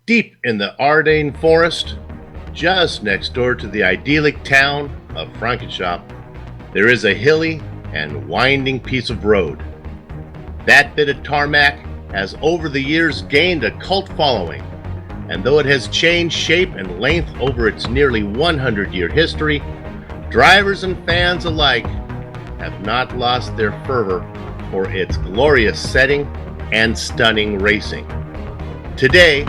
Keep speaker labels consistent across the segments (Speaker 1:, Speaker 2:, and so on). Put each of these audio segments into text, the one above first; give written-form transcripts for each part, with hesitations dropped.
Speaker 1: Deep in the Ardennes forest, just next door to the idyllic town of Francorchamps, there is a hilly and winding piece of road. That bit of tarmac has over the years gained a cult following, and though it has changed shape and length over its nearly 100-year history, drivers and fans alike have not lost their fervor for its glorious setting and stunning racing. Today,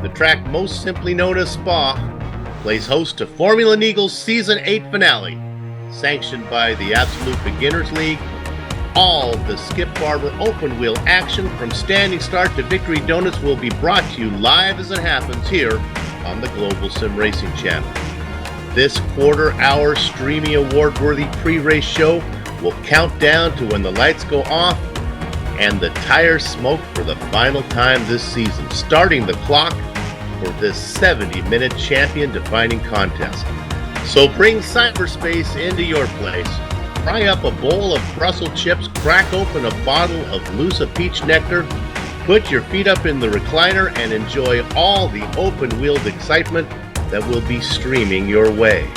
Speaker 1: the track most simply known as Spa plays host to Formula Neagle's Season 8 finale, sanctioned by the Absolute Beginners League. All the Skip Barber open wheel action from standing start to victory donuts will be brought to you live as it happens here on the Global Sim Racing Channel. This quarter-hour streamy award-worthy pre-race show will count down to when the lights go off and the tires smoke for the final time this season, starting the clock for this 70-minute champion-defining contest. So bring cyberspace into your place, fry up a bowl of Brussels chips, crack open a bottle of Lusa peach nectar, put your feet up in the recliner, and enjoy all the open-wheeled excitement that will be streaming your way.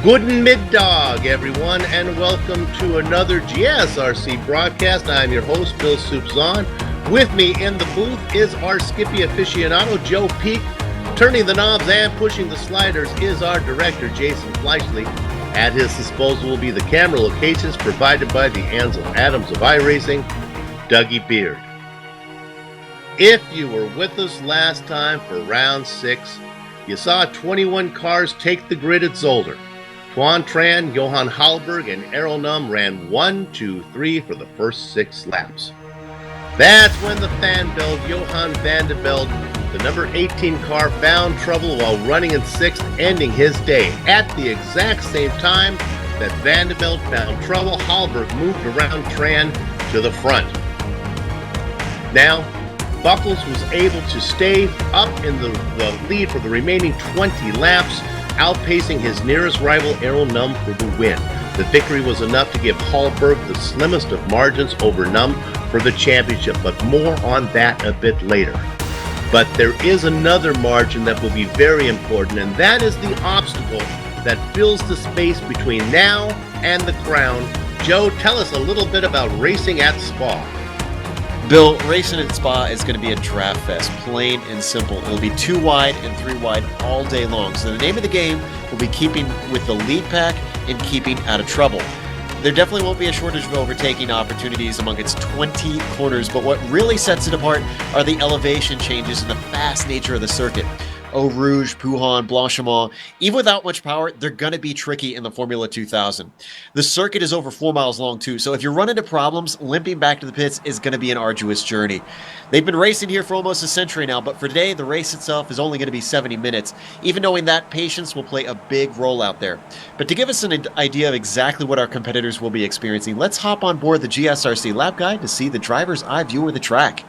Speaker 1: Guten Mittag, everyone, and welcome to another GSRC broadcast. I'm your host, Bill Soupzon. With me in the booth is our Skippy aficionado, Joe Peak. Turning the knobs and pushing the sliders is our director, Jason Fleischle. At his disposal will be the camera locations provided by the Ansel Adams of iRacing, Dougie Beard. If you were with us last time for round 6, you saw 21 cars take the grid at Zolder. Tuan Tran, Johan Hallberg, and Errol Num ran 1, 2, 3 for the first 6 laps. That's when the fan belt Johan van der Velde, the number 18 car, found trouble while running in 6th, ending his day. At the exact same time that van der Velde found trouble, Hallberg moved around Tran to the front. Now, Buckles was able to stay up in the lead for the remaining 20 laps, outpacing his nearest rival Errol Num for the win. The victory was enough to give Hallberg the slimmest of margins over Num for the championship, but more on that a bit later. But there is another margin that will be very important, and that is the obstacle that fills the space between now and the crown. Joe, tell us a little bit about racing at Spa.
Speaker 2: Bill, racing at Spa is going to be a draft fest, plain and simple. It'll be 2 wide and 3 wide all day long. So the name of the game will be keeping with the lead pack and keeping out of trouble. There definitely won't be a shortage of overtaking opportunities among its 20 corners, but what really sets it apart are the elevation changes and the fast nature of the circuit. Eau Rouge, Pouhon, Blanchimont, even without much power, they're going to be tricky in the Formula 2000. The circuit is over 4 miles long too, so if you run into problems, limping back to the pits is going to be an arduous journey. They've been racing here for almost a century now, but for today, the race itself is only going to be 70 minutes, even knowing that patience will play a big role out there. But to give us an idea of exactly what our competitors will be experiencing, let's hop on board the GSRC lap guide to see the driver's eye view of the track.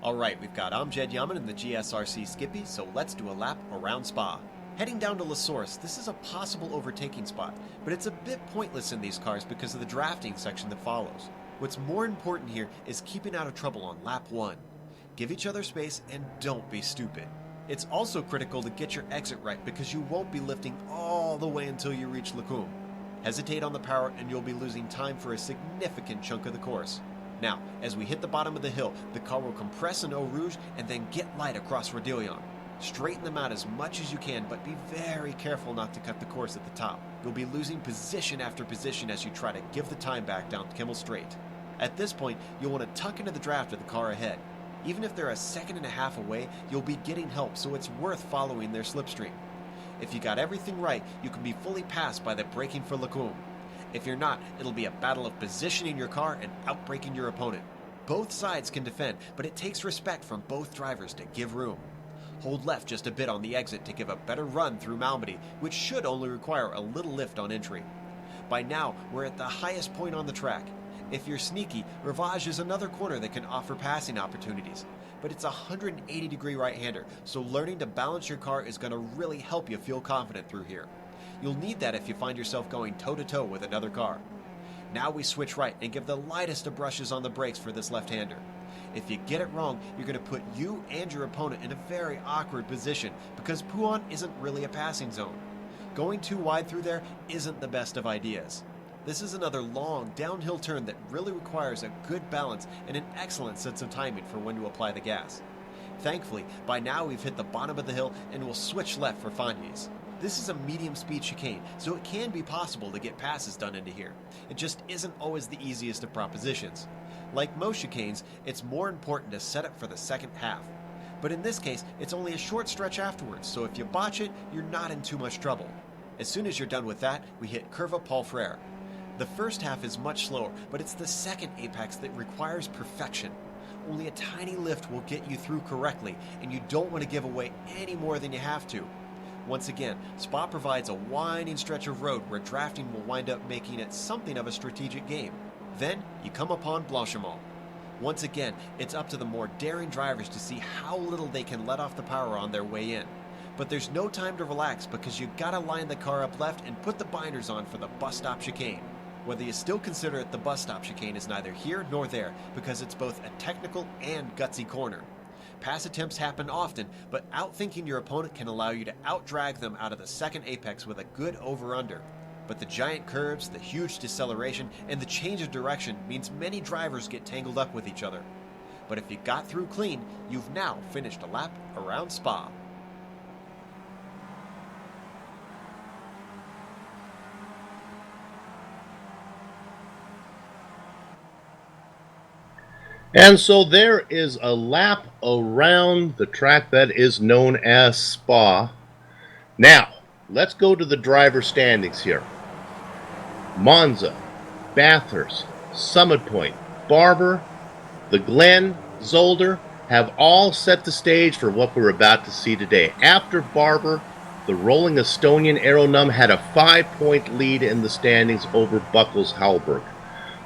Speaker 2: Alright, we've got Amjad Yaman in the GSRC Skippy, so let's do a lap around Spa. Heading down to La Source, this is a possible overtaking spot, but it's a bit pointless in these cars because of the drafting section that follows. What's more important here is keeping out of trouble on lap 1. Give each other space and don't be stupid. It's also critical to get your exit right because you won't be lifting all the way until you reach Lacombe. Hesitate on the power and you'll be losing time for a significant chunk of the course. Now, as we hit the bottom of the hill, the car will compress in Eau Rouge and then get light across Rodillion. Straighten them out as much as you can, but be very careful not to cut the course at the top. You'll be losing position after position as you try to give the time back down Kimmel Straight. At this point, you'll want to tuck into the draft of the car ahead. Even if they're a second and a half away, you'll be getting help, so it's worth following their slipstream. If you got everything right, you can be fully passed by the braking for Lacombe. If you're not, it'll be a battle of positioning your car and outbraking your opponent. Both sides can defend, but it takes respect from both drivers to give room. Hold left just a bit on the exit to give a better run through Malmedy, which should only require a little lift on entry. By now, we're at the highest point on the track. If you're sneaky, Rivage is another corner that can offer passing opportunities. But it's a 180-degree right-hander, so learning to balance your car is going to really help you feel confident through here. You'll need that if you find yourself going toe-to-toe with another car. Now we switch right and give the lightest of brushes on the brakes for this left-hander. If you get it wrong, you're going to put you and your opponent in a very awkward position because Puan isn't really a passing zone. Going too wide through there isn't the best of ideas. This is another long downhill turn that really requires a good balance and an excellent sense of timing for when to apply the gas. Thankfully, by now we've hit the bottom of the hill and will switch left for Fagnes. This is a medium speed chicane, so it can be possible to get passes done into here. It just isn't always the easiest of propositions. Like most chicanes, it's more important to set up for the second half. But in this case, it's only a short stretch afterwards, so if you botch it, you're not in too much trouble. As soon as you're done with that, we hit Curva Paul Frere. The first half is much slower, but it's the second apex that requires perfection. Only a tiny lift will get you through correctly, and you don't want to give away any more than you have to. Once again, Spa provides a winding stretch of road where drafting will wind up making it something of a strategic game. Then, you come upon Blanchimont. Once again, it's up to the more daring drivers to see how little they can let off the power on their way in. But there's no time to relax because you gotta line the car up left and put the binders on for the bus stop chicane. Whether you still consider it the bus stop chicane is neither here nor there because it's both a technical and gutsy corner. Pass attempts happen often, but outthinking your opponent can allow you to outdrag them out of the second apex with a good over-under. But the giant curves, the huge deceleration, and the change of direction means many drivers get tangled up with each other. But if you got through clean, you've now finished a lap around Spa.
Speaker 1: And so there is a lap around the track that is known as Spa. Now, let's go to the driver standings here. Monza, Bathurst, Summit Point, Barber, the Glen, Zolder have all set the stage for what we're about to see today. After Barber, the rolling Estonian Aeronum had a 5-point lead in the standings over Buckles Hallberg.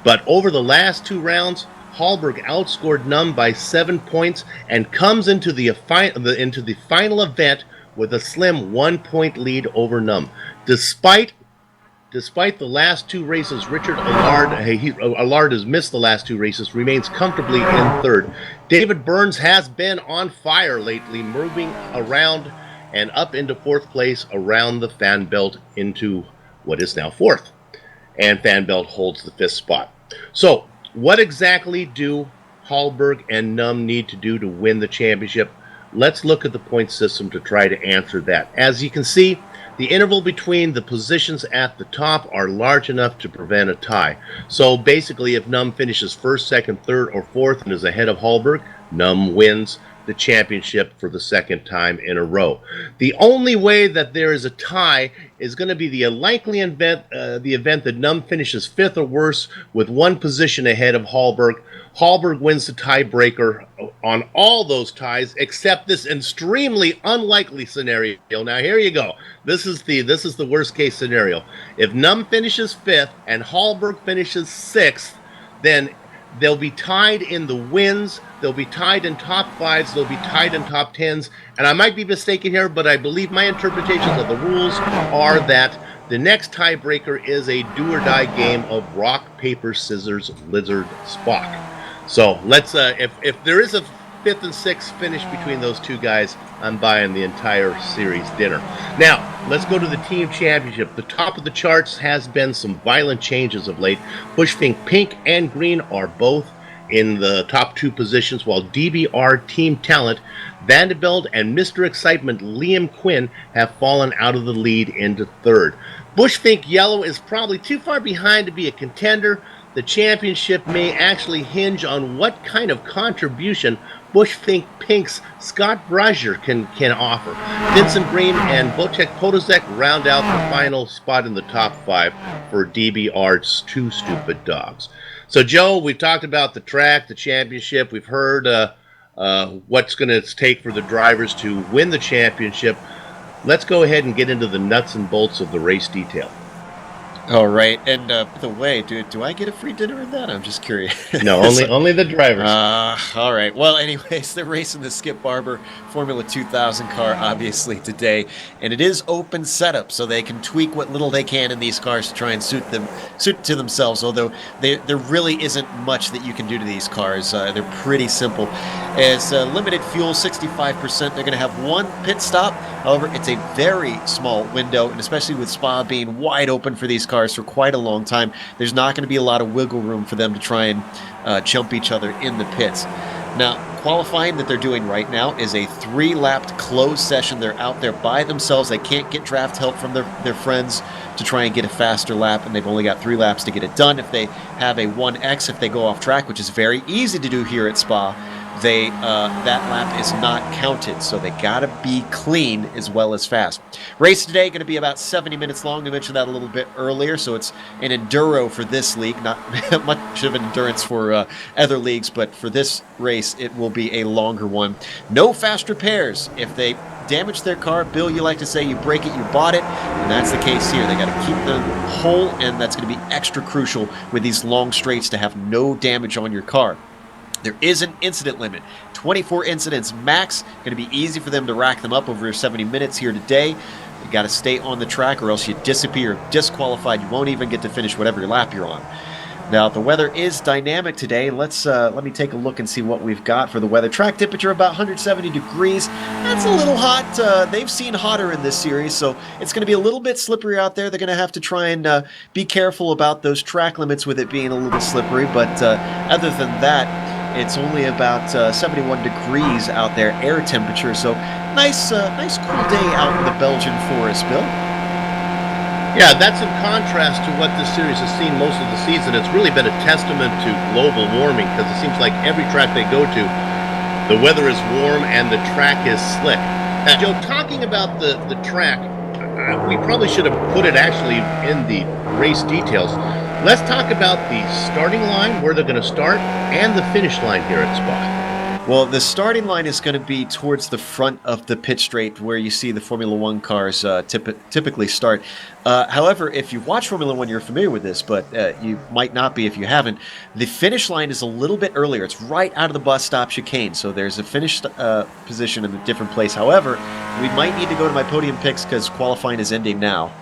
Speaker 1: But over the last two rounds, Hallberg outscored Num by 7 points and comes into the final event with a slim 1-point lead over Num. Despite the last two races, Richard Allard has missed the last two races, remains comfortably in third. David Burns has been on fire lately, moving around and up into fourth place around the fan belt into what is now fourth. And fan belt holds the fifth spot. So, what exactly do Hallberg and Num need to do to win the championship? Let's look at the point system to try to answer that. As you can see, the interval between the positions at the top are large enough to prevent a tie. So basically, if Num finishes first, second, third, or fourth and is ahead of Hallberg, Num wins the championship for the second time in a row. The only way that there is a tie is going to be the likely event, that Num finishes fifth or worse with one position ahead of Hallberg. Hallberg wins the tiebreaker on all those ties except this extremely unlikely scenario. Now here you go. This is the worst case scenario. If Num finishes fifth and Hallberg finishes sixth, then they'll be tied in the wins, they'll be tied in top fives, they'll be tied in top tens, and I might be mistaken here, but I believe my interpretations of the rules are that the next tiebreaker is a do-or-die game of rock, paper, scissors, lizard, Spock. So let's, if there is a fifth and sixth finish between those two guys, I'm buying the entire series dinner. Now, let's go to the team championship. The top of the charts has been some violent changes of late. Bushfink Pink and Green are both in the top two positions, while DBR Team Talent, Vanderbilt and Mr. Excitement Liam Quinn have fallen out of the lead into third. Bushfink Yellow is probably too far behind to be a contender. The championship may actually hinge on what kind of contribution Bushfink Pink's Scott Brazier can offer. Vincent Bream and Wojtek Podozek round out the final spot in the top five for DBR's Two Stupid Dogs. So, Joe, we've talked about the track, the championship. We've heard what's going to take for the drivers to win the championship. Let's go ahead and get into the nuts and bolts of the race detail.
Speaker 2: All right, and by the way, do I get a free dinner in that? I'm just curious.
Speaker 1: No, only the drivers.
Speaker 2: All right. Well, anyways, they're racing the Skip Barber Formula 2000 car, obviously, today, and it is open setup, so they can tweak what little they can in these cars to try and suit to themselves. Although there really isn't much that you can do to these cars. They're pretty simple. As limited fuel, 65%. They're going to have one pit stop. However, it's a very small window, and especially with Spa being wide open for these cars for quite a long time, there's not going to be a lot of wiggle room for them to try and jump each other in the pits. Now, qualifying that they're doing right now is a 3-lapped closed session. They're out there by themselves. They can't get draft help from their friends to try and get a faster lap, and they've only got 3 laps to get it done. If they have a 1X, if they go off track, which is very easy to do here at Spa, that lap is not counted, so they gotta be clean as well as fast. Race today going to be about 70 minutes long. I mentioned that a little bit earlier, so it's an enduro for this league, not much of an endurance for other leagues, but for this race it will be a longer one. No fast repairs. If they damage their car, Bill, you like to say you break it, you bought it, and that's the case here. They got to keep them whole, and that's going to be extra crucial with these long straights to have no damage on your car. There is an incident limit, 24 incidents max. Going to be easy for them to rack them up over 70 minutes here today. You got to stay on the track or else you disappear, disqualified. You won't even get to finish whatever lap you're on. Now, the weather is dynamic today. Let me take a look and see what we've got for the weather. Track temperature about 170 degrees. That's a little hot. They've seen hotter in this series, so it's going to be a little bit slippery out there. They're going to have to try and be careful about those track limits with it being a little slippery. But other than that, it's only about 71 degrees out there, air temperature. So nice cool day out in the Belgian forest, Bill.
Speaker 1: Yeah, that's in contrast to what this series has seen most of the season. It's really been a testament to global warming because it seems like every track they go to, the weather is warm and the track is slick. Now, Joe, talking about the track, we probably should have put it actually in the race details. Let's talk about the starting line, where they're going to start, and the finish line here at Spa.
Speaker 2: Well, the starting line is going to be towards the front of the pit straight where you see the Formula One cars typically start. However, if you watch Formula One, you're familiar with this, but you might not be if you haven't. The finish line is a little bit earlier. It's right out of the bus stop chicane, so there's a finish position in a different place. However, we might need to go to my podium picks because qualifying is ending now.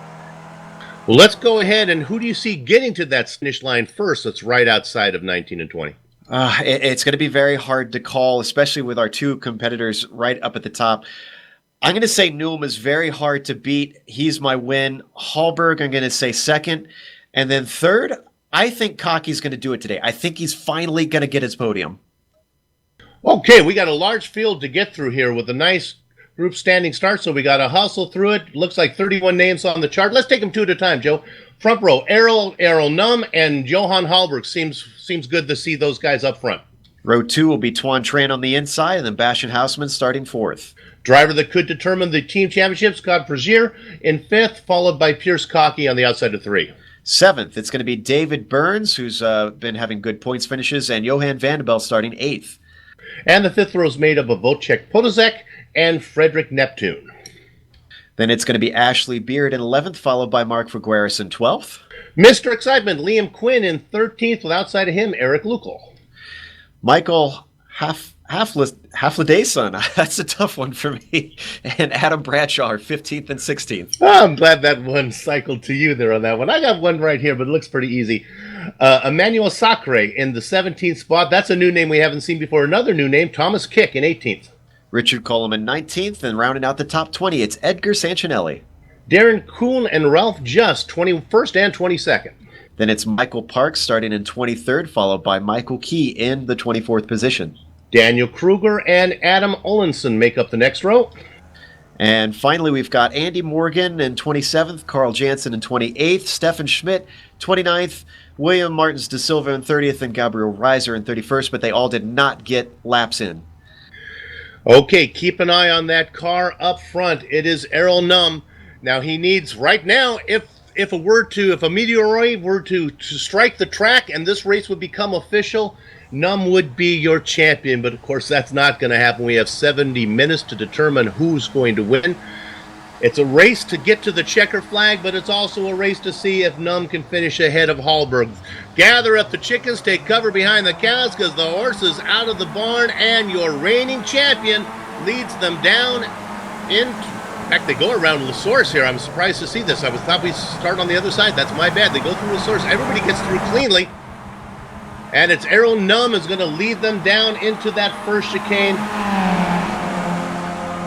Speaker 1: Well, let's go ahead, and who do you see getting to that finish line first that's right outside of 19 and 20?
Speaker 2: It's going to be very hard to call, especially with our two competitors right up at the top. I'm going to say Newham is very hard to beat. He's my win. Hallberg, I'm going to say second. And then third, I think Cocky's going to do it today. I think he's finally going to get his podium.
Speaker 1: Okay, we got a large field to get through here with a nice group standing start, so we got to hustle through it. Looks like 31 names on the chart. Let's take them two at a time, Joe. Front row, Errol Num and Johan Hallberg. Seems good to see those guys up front.
Speaker 2: Row 2 will be Tuan Tran on the inside, and then Bastian Hausman starting fourth.
Speaker 1: Driver that could determine the team championship, Scott Frazier in fifth, followed by Pierce Cocky on the outside of 3.
Speaker 2: Seventh, it's going to be David Burns, who's been having good points finishes, and Johan Vanderbilt starting 8th.
Speaker 1: And the fifth row is made up of Wojciech Podolzek and Frederick Neptune.
Speaker 2: Then it's going to be Ashley Beard in 11th, followed by Mark Figueres in 12th.
Speaker 1: Mr. Excitement, Liam Quinn in 13th, with outside of him, Eric Lukel.
Speaker 2: Michael Hafladayson, that's a tough one for me. And Adam Bradshaw are 15th and 16th.
Speaker 1: Oh, I'm glad that one cycled to you there on that one. I got one right here, but it looks pretty easy. Emmanuel Sacre in the 17th spot. That's a new name we haven't seen before. Another new name, Thomas Kick in 18th.
Speaker 2: Richard Coleman 19th, and rounding out the top 20, it's Edgar Sancinelli.
Speaker 1: Darren Kuhn and Ralph Just, 21st and 22nd.
Speaker 2: Then it's Michael Parks starting in 23rd, followed by Michael Key in the 24th position.
Speaker 1: Daniel Kruger and Adam Olenson make up the next row.
Speaker 2: And finally, we've got Andy Morgan in 27th, Carl Jansen in 28th, Stefan Schmidt 29th, William Martins de Silva in 30th, and Gabriel Reiser in 31st, but they all did not get laps in.
Speaker 1: Okay, keep an eye on that car up front. It is Errol Num. Now he needs right now, if a meteoroid were to strike the track and this race would become official, Num would be your champion. But of course, that's not going to happen. We have 70 minutes to determine who's going to win. It's a race to get to the checker flag, but it's also a race to see if Num can finish ahead of Hallberg. Gather up the chickens, take cover behind the cows because the horse is out of the barn, and your reigning champion leads them down in fact, they go around La Source here. I'm surprised to see this. I thought we start on the other side. That's my bad. They go through La Source. Everybody gets through cleanly. And it's Arrow Num is going to lead them down into that first chicane.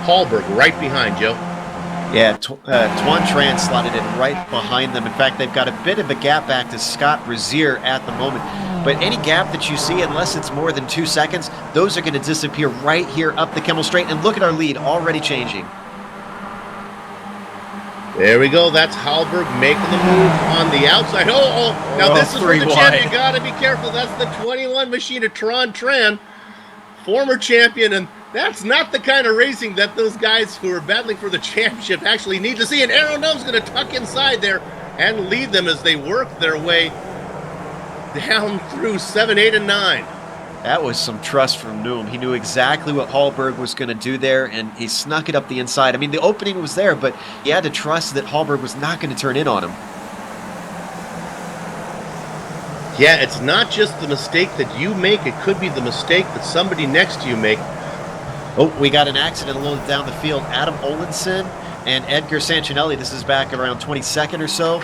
Speaker 1: Hallberg right behind, Joe.
Speaker 2: Yeah, Tuan Tran slotted in right behind them. In fact, they've got a bit of a gap back to Scott Brazier at the moment. But any gap that you see, unless it's more than 2 seconds, those are going to disappear right here up the Kimmel Straight. And look at our lead already changing.
Speaker 1: There we go. That's Hallberg making the move on the outside. Now this is where the champion. Got to be careful. That's the 21 machine of Tuan Tran, former champion, and that's not the kind of racing that those guys who are battling for the championship actually need to see. And Arrow Num's going to tuck inside there and lead them as they work their way down through 7, 8, and 9.
Speaker 2: That was some trust from Noom. He knew exactly what Hallberg was going to do there, and he snuck it up the inside. I mean, the opening was there, but he had to trust that Hallberg was not going to turn in on him.
Speaker 1: Yeah, it's not just the mistake that you make. It could be the mistake that somebody next to you make.
Speaker 2: Oh, we got an accident a little down the field. Adam Olinson and Edgar Sanchinelli. This is back around 22nd or so.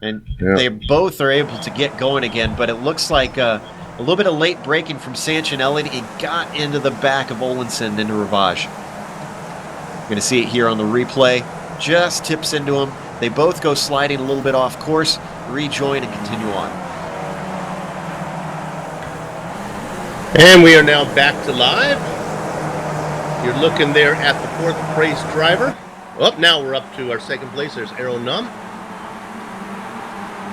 Speaker 2: And they both are able to get going again, but it looks like a little bit of late braking from Sanchinelli. He got into the back of Olinson into Ravage. You're going to see it here on the replay. Just tips into him. They both go sliding a little bit off course, rejoin, and continue on.
Speaker 1: And we are now back to live. You're looking there at the fourth place driver. Well, now we're up to our second place. There's Arrow Num.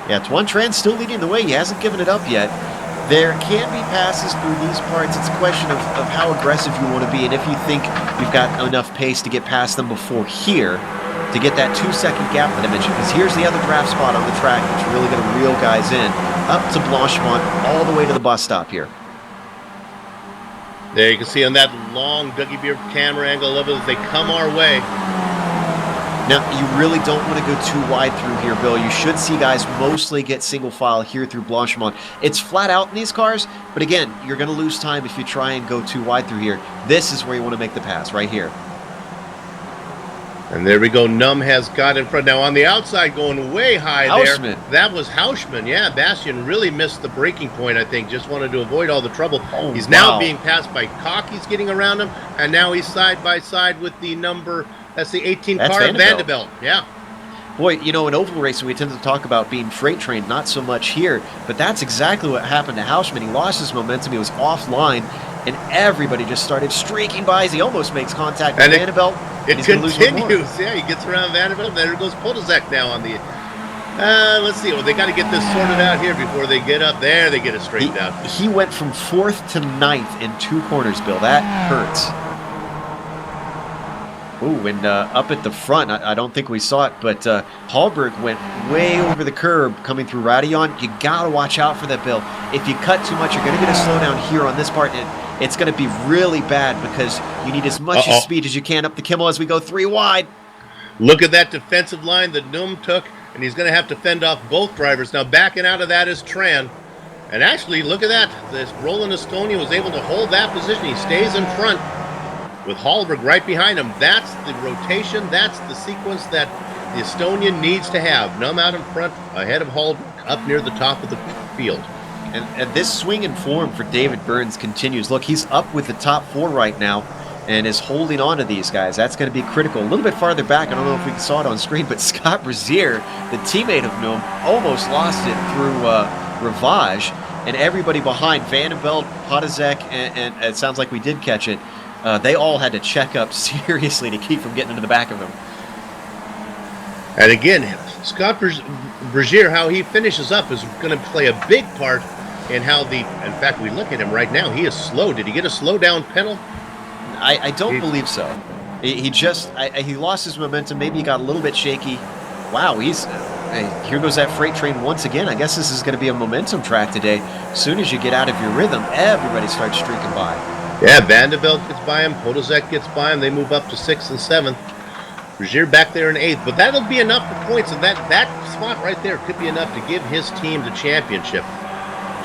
Speaker 2: Yeah, Tuan Tran's still leading the way. He hasn't given it up yet. There can be passes through these parts. It's a question of how aggressive you want to be and if you think you've got enough pace to get past them before here to get that 2-second gap that I mentioned. Because here's the other draft spot on the track that's really going to reel guys in. Up to Blanchemont, all the way to the bus stop here.
Speaker 1: There you can see on that long Dougie Beer camera angle of it as they come our way.
Speaker 2: Now, you really don't want to go too wide through here, Bill. You should see guys mostly get single file here through Blanchemont. It's flat out in these cars, but again, you're going to lose time if you try and go too wide through here. This is where you want to make the pass, right here.
Speaker 1: And there we go. Num has got in front. Now on the outside going way high
Speaker 2: Hausman.
Speaker 1: there. That was Hausman. Yeah, Bastian really missed the braking point, I think. Just wanted to avoid all the trouble. He's now being passed by Koch. He's getting around him. And now he's side by side with the number, that's the 18 car of Vanderbilt. Yeah.
Speaker 2: Boy, you know, in oval racing, we tend to talk about being freight trained, not so much here. But that's exactly what happened to Hausman. He lost his momentum. He was offline. And everybody just started streaking by as he almost makes contact with Vanderbilt.
Speaker 1: It continues. Yeah, he gets around Vanderbilt. There goes Podolzek now on the... let's see. Well, they got to get this sorted out here before they get up there. They get it straightened out.
Speaker 2: He went from 4th to 9th in 2 corners, Bill. That hurts. Ooh, and up at the front, I don't think we saw it, but Hallberg went way over the curb coming through Radillon. You got to watch out for that, Bill. If you cut too much, you're going to get a slowdown here on this part, and it's going to be really bad because you need as much speed as you can up the Kimmel as we go 3 wide.
Speaker 1: Look at that defensive line that Num took, and he's going to have to fend off both drivers. Now backing out of that is Tran. And actually, look at that. This Roland Estonia was able to hold that position. He stays in front with Hallberg right behind him. That's the rotation. That's the sequence that the Estonian needs to have. Num out in front, ahead of Hallberg, up near the top of the field.
Speaker 2: And this swing in form for David Burns continues. Look, he's up with the top 4 right now and is holding on to these guys. That's going to be critical. A little bit farther back, I don't know if we saw it on screen, but Scott Brazier, the teammate of Num, almost lost it through Ravage. And everybody behind, Vanderbilt, Podolzek, and it sounds like we did catch it, they all had to check up seriously to keep from getting into the back of him.
Speaker 1: And again, Scott Brazier, how he finishes up is going to play a big part in how in fact, we look at him right now, he is slow. Did he get a slowdown penalty?
Speaker 2: I don't believe so. He lost his momentum. Maybe he got a little bit shaky. Wow, here goes that freight train once again. I guess this is going to be a momentum track today. As soon as you get out of your rhythm, everybody starts streaking by.
Speaker 1: Yeah, Vandeveld gets by him, Podolzek gets by him, they move up to 6th and 7th. Rozier back there in 8th, but that'll be enough for points, and that spot right there could be enough to give his team the championship.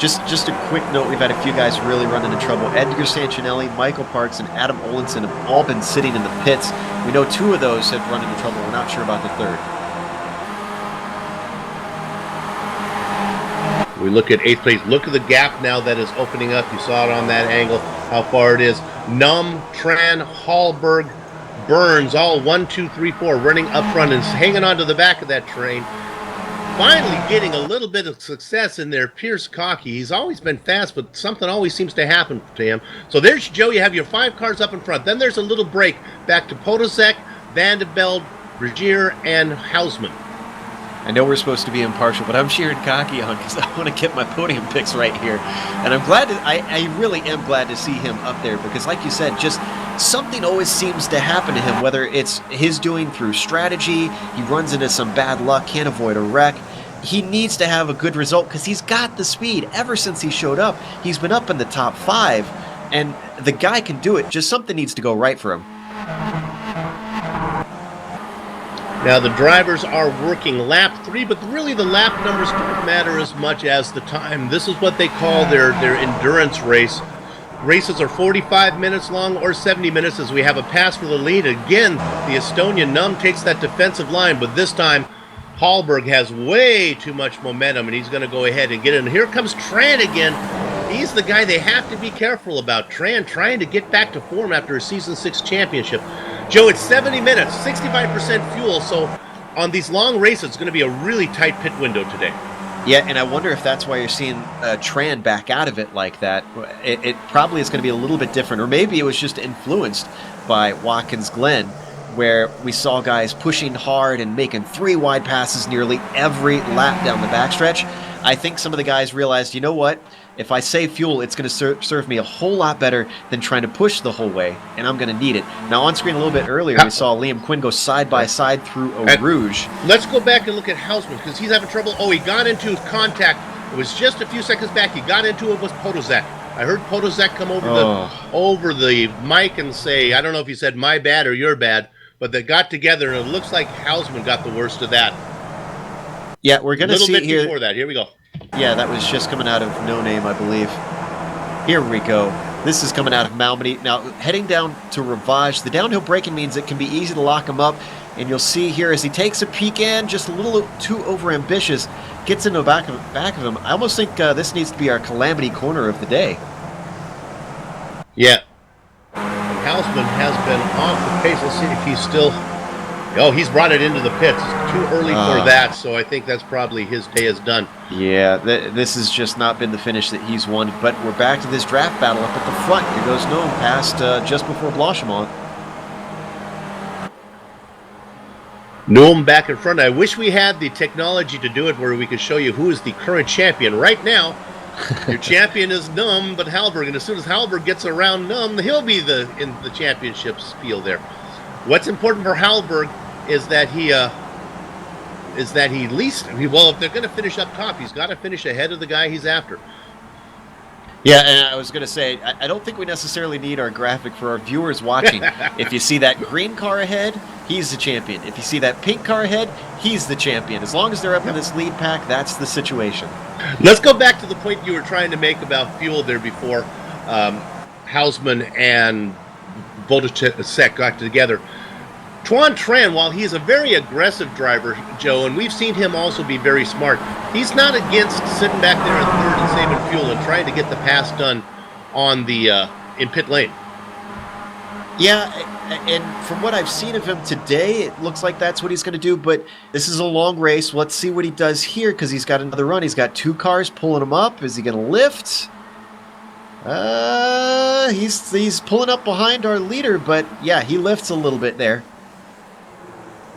Speaker 2: Just a quick note, we've had a few guys really running into trouble. Edgar Sancinelli, Michael Parks, and Adam Olenson have all been sitting in the pits. We know 2 of those have run into trouble. We're not sure about the 3rd.
Speaker 1: We look at 8th place. Look at the gap now that is opening up. You saw it on that angle, how far it is. Num, Tran, Hallberg, Burns, all 1, 2, 3, 4 running up front and hanging on to the back of that train. Finally getting a little bit of success in there. Pierce Cocky. He's always been fast, but something always seems to happen to him. So there's Joe. You have your 5 cars up in front. Then there's a little break back to Podolzek, Vandeveld, Rozier, and Hausman.
Speaker 2: I know we're supposed to be impartial, but I'm cheering Cocky on because I want to get my podium picks right here. And I'm glad I really am glad to see him up there because, like you said, just something always seems to happen to him, whether it's his doing through strategy, he runs into some bad luck, can't avoid a wreck. He needs to have a good result because he's got the speed. Ever since he showed up, he's been up in the top 5, and the guy can do it. Just something needs to go right for him.
Speaker 1: Now the drivers are working lap 3, but really the lap numbers don't matter as much as the time. This is what they call their endurance race. Races are 45 minutes long or 70 minutes as we have a pass for the lead. Again, the Estonian Num takes that defensive line, but this time Hallberg has way too much momentum and he's going to go ahead and get in. Here comes Tran again. He's the guy they have to be careful about. Tran trying to get back to form after a Season 6 championship. Joe, it's 70 minutes, 65% fuel, so on these long races, it's going to be a really tight pit window today.
Speaker 2: Yeah, and I wonder if that's why you're seeing Tran back out of it like that. It probably is going to be a little bit different, or maybe it was just influenced by Watkins Glen, where we saw guys pushing hard and making 3 wide passes nearly every lap down the backstretch. I think some of the guys realized, you know what? If I save fuel, it's going to serve me a whole lot better than trying to push the whole way, and I'm going to need it. Now, on screen a little bit earlier, we saw Liam Quinn go side by side through Eau Rouge.
Speaker 1: Let's go back and look at Hausman, because he's having trouble. Oh, he got into contact. It was just a few seconds back. He got into it with Podolzek. I heard Podolzek come over the mic and say, I don't know if he said my bad or your bad, but they got together, and it looks like Hausman got the worst of that.
Speaker 2: Yeah, we're going to see here.
Speaker 1: A little bit before that. Here we go.
Speaker 2: Yeah, that was just coming out of No Name, I believe. Here we go. This is coming out of Malmedy. Now, heading down to Ravage, the downhill braking means it can be easy to lock him up. And you'll see here as he takes a peek in, just a little too overambitious, gets into the back of him. I almost think this needs to be our calamity corner of the day.
Speaker 1: Yeah. Hausman has been off the pace. Let's see if he's still... Oh, he's brought it into the pits. It's too early for that, so I think that's probably his day is done.
Speaker 2: Yeah, this has just not been the finish that he's wanted. But we're back to this draft battle up at the front. Here goes Noam past just before Blanchimont.
Speaker 1: Noam back in front. I wish we had the technology to do it where we could show you who is the current champion. Right now, your champion is Num, but Hallberg. And as soon as Hallberg gets around Num, he'll be in the championships field there. What's important for Hallberg is that he if they're going to finish up top, he's got to finish ahead of the guy he's after.
Speaker 2: Yeah, and I was going to say, I don't think we necessarily need our graphic for our viewers watching. If you see that green car ahead, he's the champion. If you see that pink car ahead, he's the champion. As long as they're up in this lead pack, that's the situation.
Speaker 1: Let's go back to the point you were trying to make about fuel there before Hausman and Vodacek got together. Tuan Tran, while he's a very aggressive driver, Joe, and we've seen him also be very smart, he's not against sitting back there in third and saving fuel and trying to get the pass done on the in pit lane.
Speaker 2: Yeah, and from what I've seen of him today, it looks like that's what he's going to do, but this is a long race. Let's see what he does here, because he's got another run. He's got 2 cars pulling him up. Is he going to lift? He's pulling up behind our leader, but yeah, he lifts a little bit there.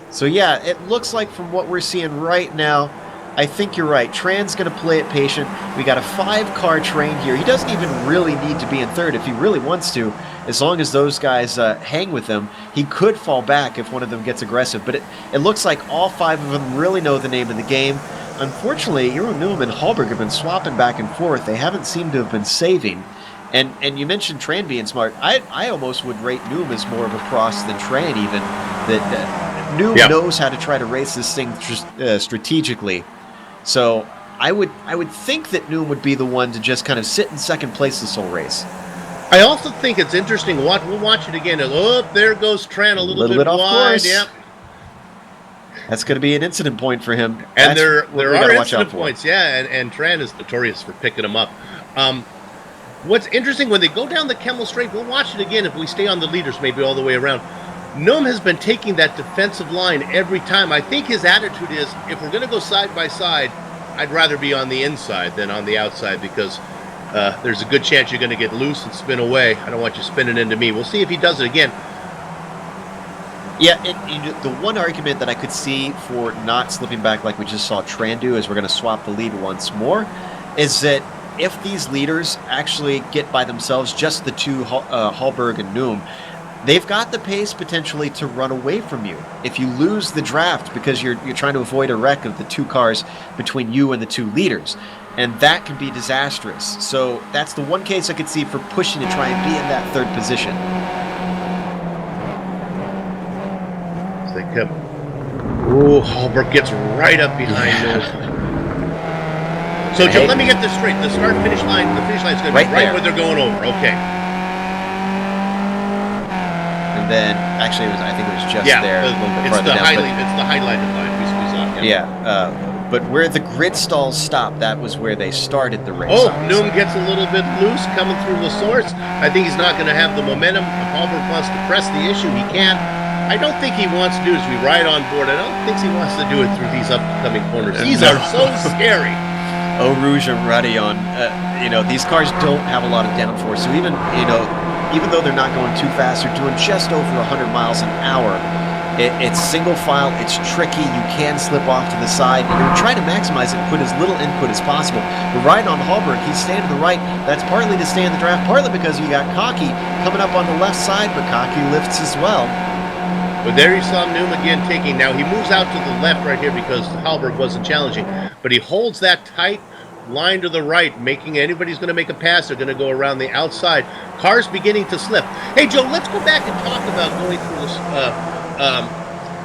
Speaker 2: So yeah, it looks like from what we're seeing right now, I think you're right. Tran's going to play it patient. We got a 5-car train here. He doesn't even really need to be in third if he really wants to. As long as those guys hang with him, he could fall back if one of them gets aggressive. But it looks like all 5 of them really know the name of the game. Unfortunately, Jeroen Newman and Hallberg have been swapping back and forth. They haven't seemed to have been saving. And you mentioned Tran being smart. I almost would rate Noom as more of a Prost than Tran even. That Noom knows how to try to race this thing strategically. So I would think that Noom would be the one to just kind of sit in second place this whole race.
Speaker 1: I also think it's interesting. We'll watch it again. Oh, there goes Tran a little bit
Speaker 2: off
Speaker 1: wide.
Speaker 2: Course.
Speaker 1: Yep.
Speaker 2: That's going to be an incident point for him.
Speaker 1: And there are incident points, and Tran is notorious for picking them up. What's interesting, when they go down the Kemmel Straight, we'll watch it again if we stay on the leaders, maybe all the way around. Noam has been taking that defensive line every time. I think his attitude is, if we're going to go side by side, I'd rather be on the inside than on the outside, because there's a good chance you're going to get loose and spin away. I don't want you spinning into me. We'll see if he does it again.
Speaker 2: Yeah, the one argument that I could see for not slipping back like we just saw Tran do, is we're going to swap the lead once more, is that if these leaders actually get by themselves, just the two, Hallberg and Noom, they've got the pace potentially to run away from you. If you lose the draft because you're trying to avoid a wreck of the two cars between you and the two leaders, and that can be disastrous. So that's the one case I could see for pushing to try and be in that third position.
Speaker 1: They come. Ooh, Hallberg gets right up behind Noom. So, Joe, let me get this straight. The finish line is going to be right where they're going over. Okay.
Speaker 2: And then, actually, I think it was just there.
Speaker 1: It's the highlighted line we saw.
Speaker 2: But where the grid stalls stopped, that was where they started the race.
Speaker 1: Oh, Noom gets a little bit loose coming through the source. I think he's not going to have the momentum. If Hallberg wants to press the issue, he can. I don't think he wants to do it as we ride on board. I don't think he wants to do it through these upcoming corners. These are so scary.
Speaker 2: Eau Rouge and Radillon, these cars don't have a lot of downforce. So even though they're not going too fast, they're doing just over 100 miles an hour. It's single file. It's tricky. You can slip off to the side. You're trying to maximize it and put as little input as possible. But riding on Hallberg, he's staying to the right. That's partly to stay in the draft, partly because you got Cocky coming up on the left side, but Cocky lifts as well.
Speaker 1: But there you saw Noom again taking. Now he moves out to the left right here because Hallberg wasn't challenging. But he holds that tight line to the right, making anybody's going to make a pass, they're going to go around the outside. Cars beginning to slip. Hey, Joe, let's go back and talk about going through this,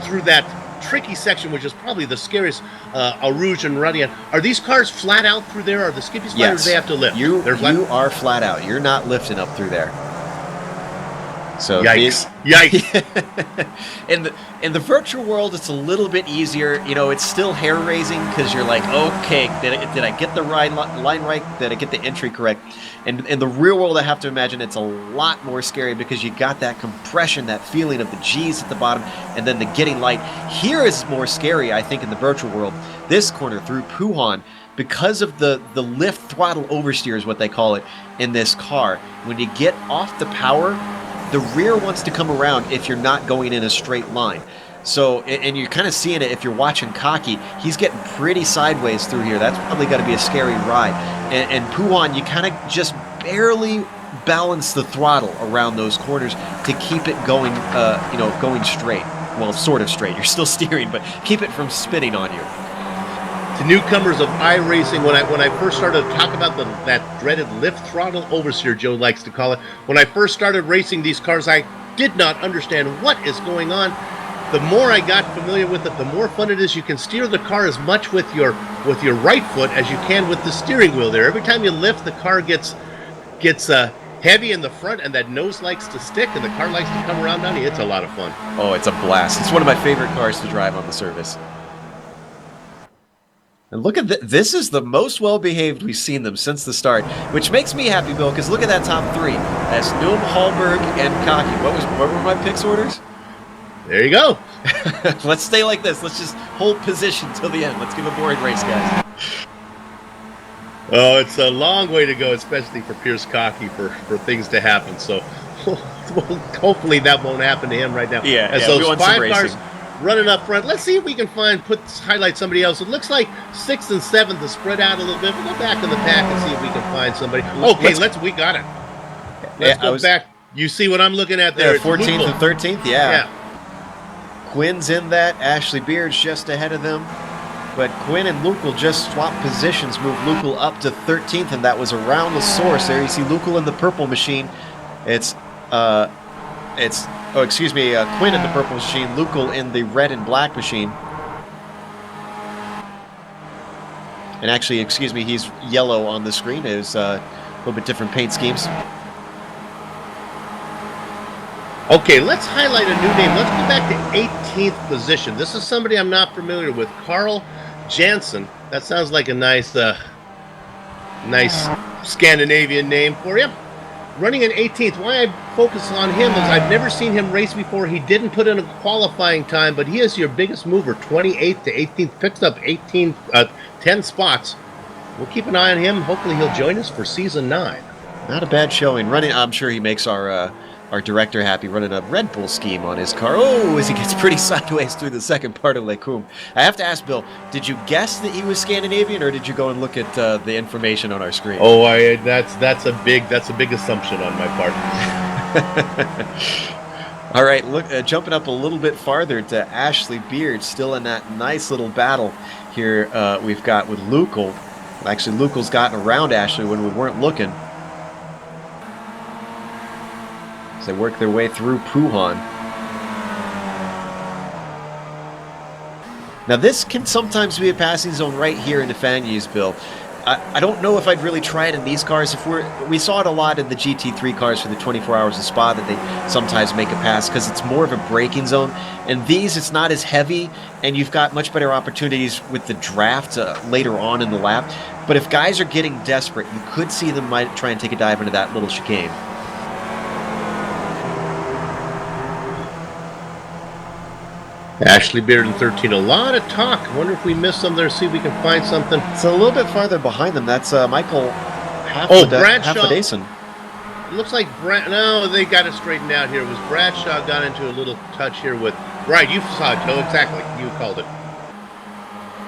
Speaker 1: through that tricky section, which is probably the scariest, Eau Rouge and Radillon. Are these cars flat out through there? Are the skippies flat, or do they have to lift?
Speaker 2: You are flat out. You're not lifting up through there. So
Speaker 1: Yikes.
Speaker 2: In the virtual world, it's a little bit easier. It's still hair raising because you're like, okay, did I get the line right? Did I get the entry correct? And in the real world, I have to imagine it's a lot more scary because you got that compression, that feeling of the G's at the bottom, and then the getting light. Here is more scary, I think, in the virtual world. This corner through Puhan, because of the lift throttle oversteer is what they call it in this car. When you get off the power, the rear wants to come around if you're not going in a straight line. So, and you're kind of seeing it if you're watching Cocky. He's getting pretty sideways through here. That's probably got to be a scary ride. And Puhan, you kind of just barely balance the throttle around those corners to keep it going, going straight. Well, sort of straight. You're still steering, but keep it from spinning on you.
Speaker 1: To newcomers of iRacing, when I first started to talk about that dreaded lift throttle oversteer, Joe likes to call it, when I first started racing these cars, I did not understand what is going on. The more I got familiar with it, the more fun it is. You can steer the car as much with your right foot as you can with the steering wheel there. Every time you lift, the car gets heavy in the front, and that nose likes to stick, and the car likes to come around on you. It's a lot of fun.
Speaker 2: Oh, it's a blast. It's one of my favorite cars to drive on the service. And look at this is the most well-behaved we've seen them since the start, which makes me happy, Bill, because look at that top three. That's Noom, Hallberg, and Cocky. What were my picks orders?
Speaker 1: There you go.
Speaker 2: Let's stay like this. Let's just hold position till the end. Let's give a boring race, guys.
Speaker 1: Oh, it's a long way to go, especially for Pierce Cocky, for things to happen. So hopefully that won't happen to him right now.
Speaker 2: Yeah,
Speaker 1: as those 5 cars running up front. Let's see if we can highlight somebody else. It looks like 6th and 7th is spread out a little bit. We'll go back in the pack and see if we can find somebody. Okay, we got it. Let's go back. You see what I'm looking at there?
Speaker 2: 14th and 13th, yeah. Quinn's in that. Ashley Beard's just ahead of them. but Quinn and Neagle just swapped positions, moved Neagle up to 13th, and that was around the source. There you see Neagle in the purple machine. Quinn in the purple machine, Neagle in the red and black machine. And actually, he's yellow on the screen. It's a little bit different paint schemes.
Speaker 1: Okay, let's highlight a new name. Let's go back to 18th position. This is somebody I'm not familiar with. Carl Jansen. That sounds like a nice Scandinavian name for you. Running in 18th. Why I focus on him is I've never seen him race before. He didn't put in a qualifying time, but he is your biggest mover. 28th to 18th. Picks up 10 spots. We'll keep an eye on him. Hopefully he'll join us for season 9.
Speaker 2: Not a bad showing. I'm sure he makes our director happy, running a Red Bull scheme on his car. Oh, as he gets pretty sideways through the second part of Lecum. I have to ask, Bill, did you guess that he was Scandinavian, or did you go and look at the information on our screen?
Speaker 1: Oh, that's a big assumption on my part.
Speaker 2: All right, look, jumping up a little bit farther to Ashley Beard, still in that nice little battle here we've got with Neagle. Actually, Neagle's gotten around Ashley when we weren't looking. As they work their way through Puhan. Now this can sometimes be a passing zone right here in the Fanyes, Bill. I don't know if I'd really try it in these cars. We saw it a lot in the GT3 cars for the 24 Hours of Spa that they sometimes make a pass because it's more of a braking zone. And these, it's not as heavy, and you've got much better opportunities with the draft later on in the lap. But if guys are getting desperate, you could see them might try and take a dive into that little chicane.
Speaker 1: Ashley Beard in 13. A lot of talk. I wonder if we missed some there. See if we can find something.
Speaker 2: It's a little bit farther behind them. That's Michael
Speaker 1: Bradshaw. It looks like no, they got it straightened out here. It was Bradshaw got into a little touch here with... Right, you saw it, Joe. Exactly. You called it.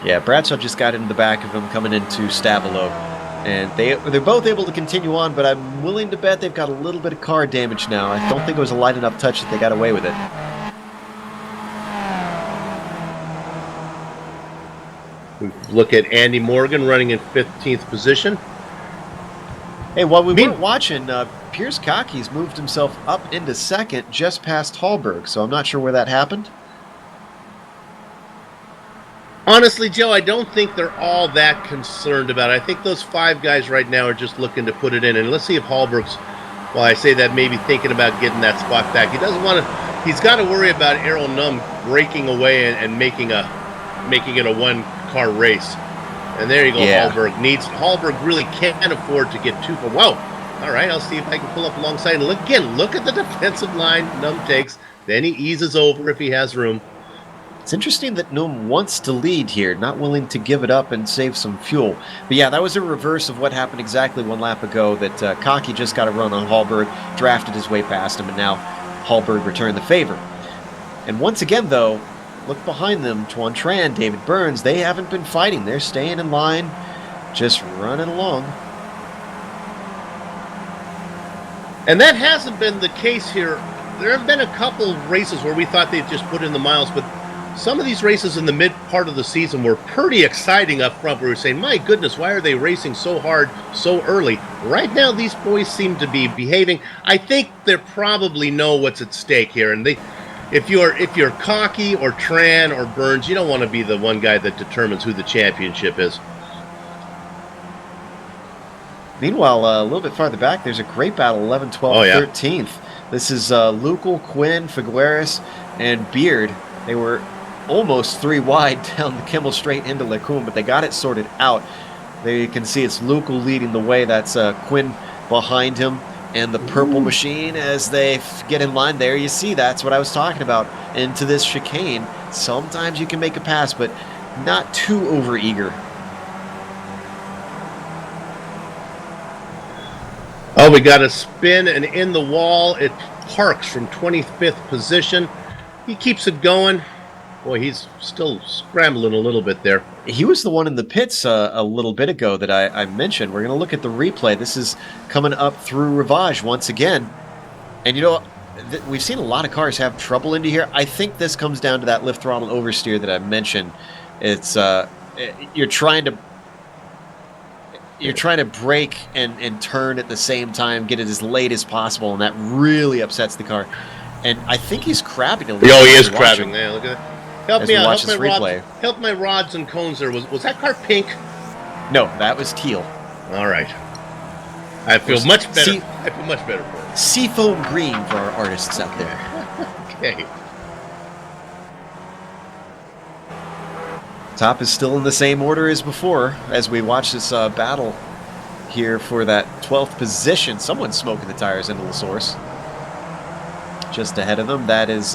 Speaker 2: Yeah, Bradshaw just got into the back of him coming into Stavilo. And they're both able to continue on, but I'm willing to bet they've got a little bit of car damage now. I don't think it was a light enough touch that they got away with it.
Speaker 1: Look at Andy Morgan running in 15th position.
Speaker 2: Hey, while we weren't watching, Piers Kaki's moved himself up into second just past Hallberg, so I'm not sure where that happened.
Speaker 1: Honestly, Joe, I don't think they're all that concerned about it. I think those 5 guys right now are just looking to put it in. And let's see if Hallberg's, well, I say that, maybe thinking about getting that spot back. He doesn't want to, he's got to worry about Errol Num breaking away and making it a one-car race. And there you go, yeah. Hallberg really can't afford to get too far. Whoa! All right, I'll see if I can pull up alongside. And look at the defensive line Num takes. Then he eases over if he has room.
Speaker 2: It's interesting that Num wants to lead here, not willing to give it up and save some fuel. But yeah, that was a reverse of what happened exactly one lap ago, that Kaki just got a run on Hallberg, drafted his way past him, and now Hallberg returned the favor. And once again, though, look behind them, Tuan Tran, David Burns, they haven't been fighting. They're staying in line, just running along.
Speaker 1: And that hasn't been the case here. There have been a couple races where we thought they'd just put in the miles, but some of these races in the mid part of the season were pretty exciting up front. We were saying, my goodness, why are they racing so hard so early? Right now, these boys seem to be behaving. I think they probably know what's at stake here. And if you're Cocky or Tran or Burns, you don't want to be the one guy that determines who the championship is.
Speaker 2: Meanwhile, a little bit farther back, there's a great battle, 11, 12, 13th. This is Neagle, Quinn, Figueres, and Beard. They were almost 3 wide down the Kimmel straight into Lecum, but they got it sorted out. There you can see it's Neagle leading the way. That's Quinn behind him, and the purple machine as they get in line. There you see, that's what I was talking about. Into this chicane, sometimes you can make a pass, but not too overeager.
Speaker 1: Oh, we got a spin and in the wall. It parks from 25th position. He keeps it going. Boy, he's still scrambling a little bit there.
Speaker 2: He was the one in the pits a little bit ago that I mentioned. We're going to look at the replay. This is coming up through Rivage once again. And, you know, we've seen a lot of cars have trouble into here. I think this comes down to that lift throttle oversteer that I mentioned. It's you're trying to brake and turn at the same time, get it as late as possible, and that really upsets the car. And I think he's crabbing a little bit.
Speaker 1: Oh, he is crabbing. Yeah, look at that. Help me out. Help my rods and cones there. Was that car pink?
Speaker 2: No, that was teal.
Speaker 1: All right. I feel much better. I feel much better for it.
Speaker 2: Seafoam green for our artists out there.
Speaker 1: Okay.
Speaker 2: Top is still in the same order as before as we watch this battle here for that 12th position. Someone's smoking the tires into the source. Just ahead of them, that was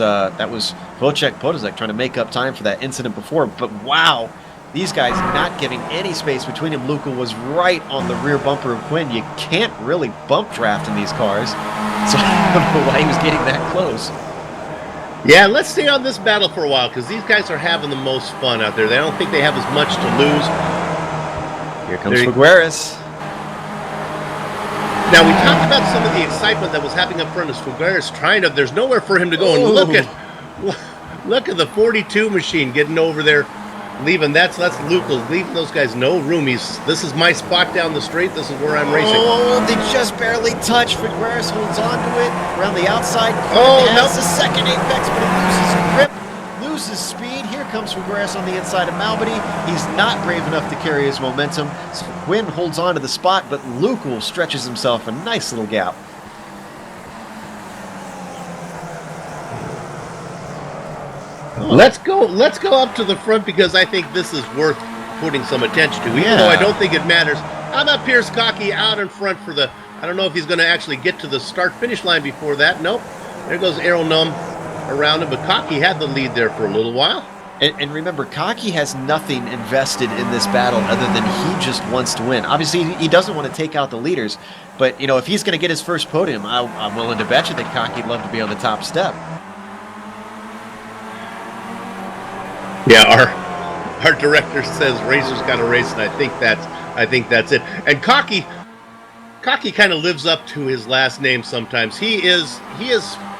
Speaker 2: Wojciech Podolski trying to make up time for that incident before. But wow, these guys not giving any space between him. Luca was right on the rear bumper of Quinn. You can't really bump draft in these cars, so I don't know why he was getting that close.
Speaker 1: Yeah, let's stay on this battle for a while because these guys are having the most fun out there. They don't think they have as much to lose.
Speaker 2: Here comes Figueres.
Speaker 1: Now, we talked about some of the excitement that was happening up front as Figueres trying to, there's nowhere for him to go. And look at the 42 machine getting over there, leaving. That's Luca, leaving those guys no room. This is my spot down the straight. This is where I'm racing.
Speaker 2: Oh, they just barely touch. Figueres holds on to it around the outside. Has a second apex, but it loses grip, loses speed. Here comes Figueres on the inside of Malbody. He's not brave enough to carry his momentum. So Quinn holds on to the spot, but Luca stretches himself a nice little gap.
Speaker 1: Let's go up to the front because I think this is worth putting some attention to, even though I don't think it matters. How about Pierce Cocky out in front for the, I don't know if he's going to actually get to the start-finish line before that. Nope. There goes Aeronum around him, but Cocky had the lead there for a little while.
Speaker 2: And remember, Cocky has nothing invested in this battle other than he just wants to win. Obviously, he doesn't want to take out the leaders, but, if he's going to get his first podium, I'm willing to bet you that Cocky'd love to be on the top step.
Speaker 1: Yeah, our director says racers got to race, and I think that's it. And Cocky kind of lives up to his last name sometimes. He is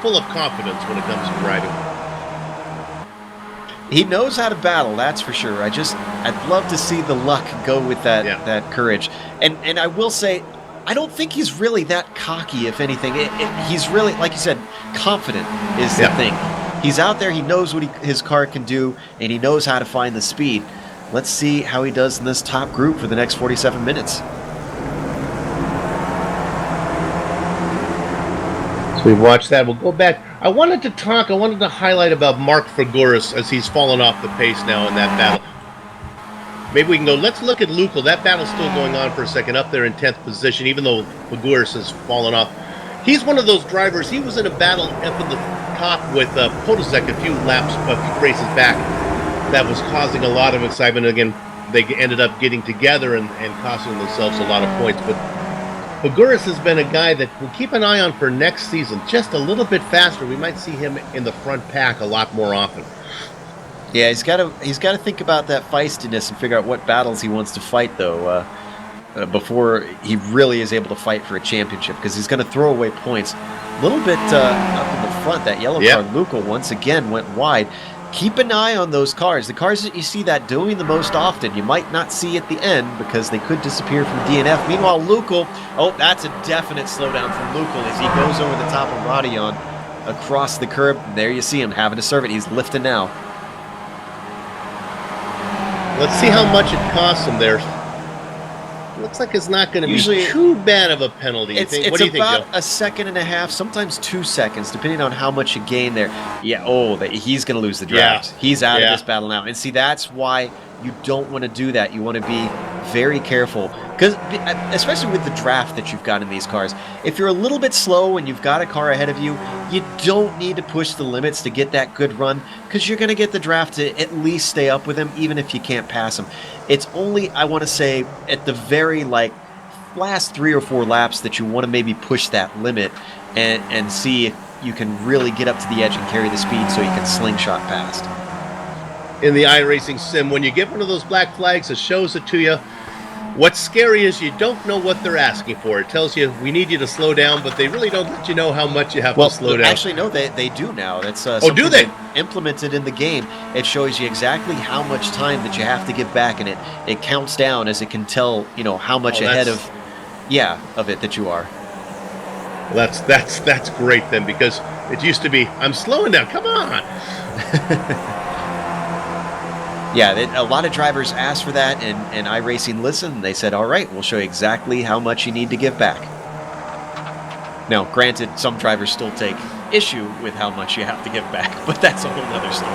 Speaker 1: full of confidence when it comes to driving.
Speaker 2: He knows how to battle, that's for sure. I'd love to see the luck go with that courage. And I will say, I don't think he's really that cocky, if anything. He's really, like you said, confident is the thing. He's out there, he knows what his car can do, and he knows how to find the speed. Let's see how he does in this top group for the next 47 minutes.
Speaker 1: So we've watched that. We'll go back. I wanted to highlight about Mark Figueres as he's fallen off the pace now in that battle. Maybe we can go, let's look at Luca. That battle's still going on for a second, up there in 10th position, even though Figueres has fallen off. He's one of those drivers. He was in a battle up in the top with Podolski a few races back. That was causing a lot of excitement. Again, they ended up getting together and costing themselves a lot of points. But Figueres has been a guy that we'll keep an eye on for next season. Just a little bit faster. We might see him in the front pack a lot more often.
Speaker 2: Yeah, he's got to think about that feistiness and figure out what battles he wants to fight, though, before he really is able to fight for a championship, because he's going to throw away points. A little bit up in the front, that yellow car, Luca, once again went wide. Keep an eye on those cars. The cars that you see that doing the most often, you might not see at the end because they could disappear from DNF. Meanwhile, Luca, that's a definite slowdown from Luca as he goes over the top of Rodion across the curb. There you see him having to serve it. He's lifting now.
Speaker 1: Let's see how much it costs him there. Looks like it's not going to be too bad of a penalty. What do you think,
Speaker 2: about
Speaker 1: Joe?
Speaker 2: a second and a half, sometimes 2 seconds, depending on how much you gain there. Yeah, he's going to lose the draft. He's out of this battle now. And see, that's why you don't want to do that. You want to be very careful, because especially with the draft that you've got in these cars, if you're a little bit slow and you've got a car ahead of you, you don't need to push the limits to get that good run, because you're going to get the draft to at least stay up with him, even if you can't pass him. It's only, I want to say, at the very last 3 or 4 laps that you want to maybe push that limit and see if you can really get up to the edge and carry the speed so you can slingshot past.
Speaker 1: In the iRacing sim, when you get one of those black flags that shows it to you, What's scary is you don't know what they're asking for. It tells you we need you to slow down, but they really don't let you know how much you have to slow down.
Speaker 2: Actually, no, they do now. That's
Speaker 1: do
Speaker 2: something
Speaker 1: they?
Speaker 2: Implemented in the game. It shows you exactly how much time that you have to give back, and it counts down as it can tell how much ahead of it that you are.
Speaker 1: Well, that's great then, because it used to be I'm slowing down. Come on.
Speaker 2: Yeah, a lot of drivers asked for that, and iRacing listened. They said, all right, we'll show you exactly how much you need to give back. Now, granted, some drivers still take issue with how much you have to give back, but that's a whole other story.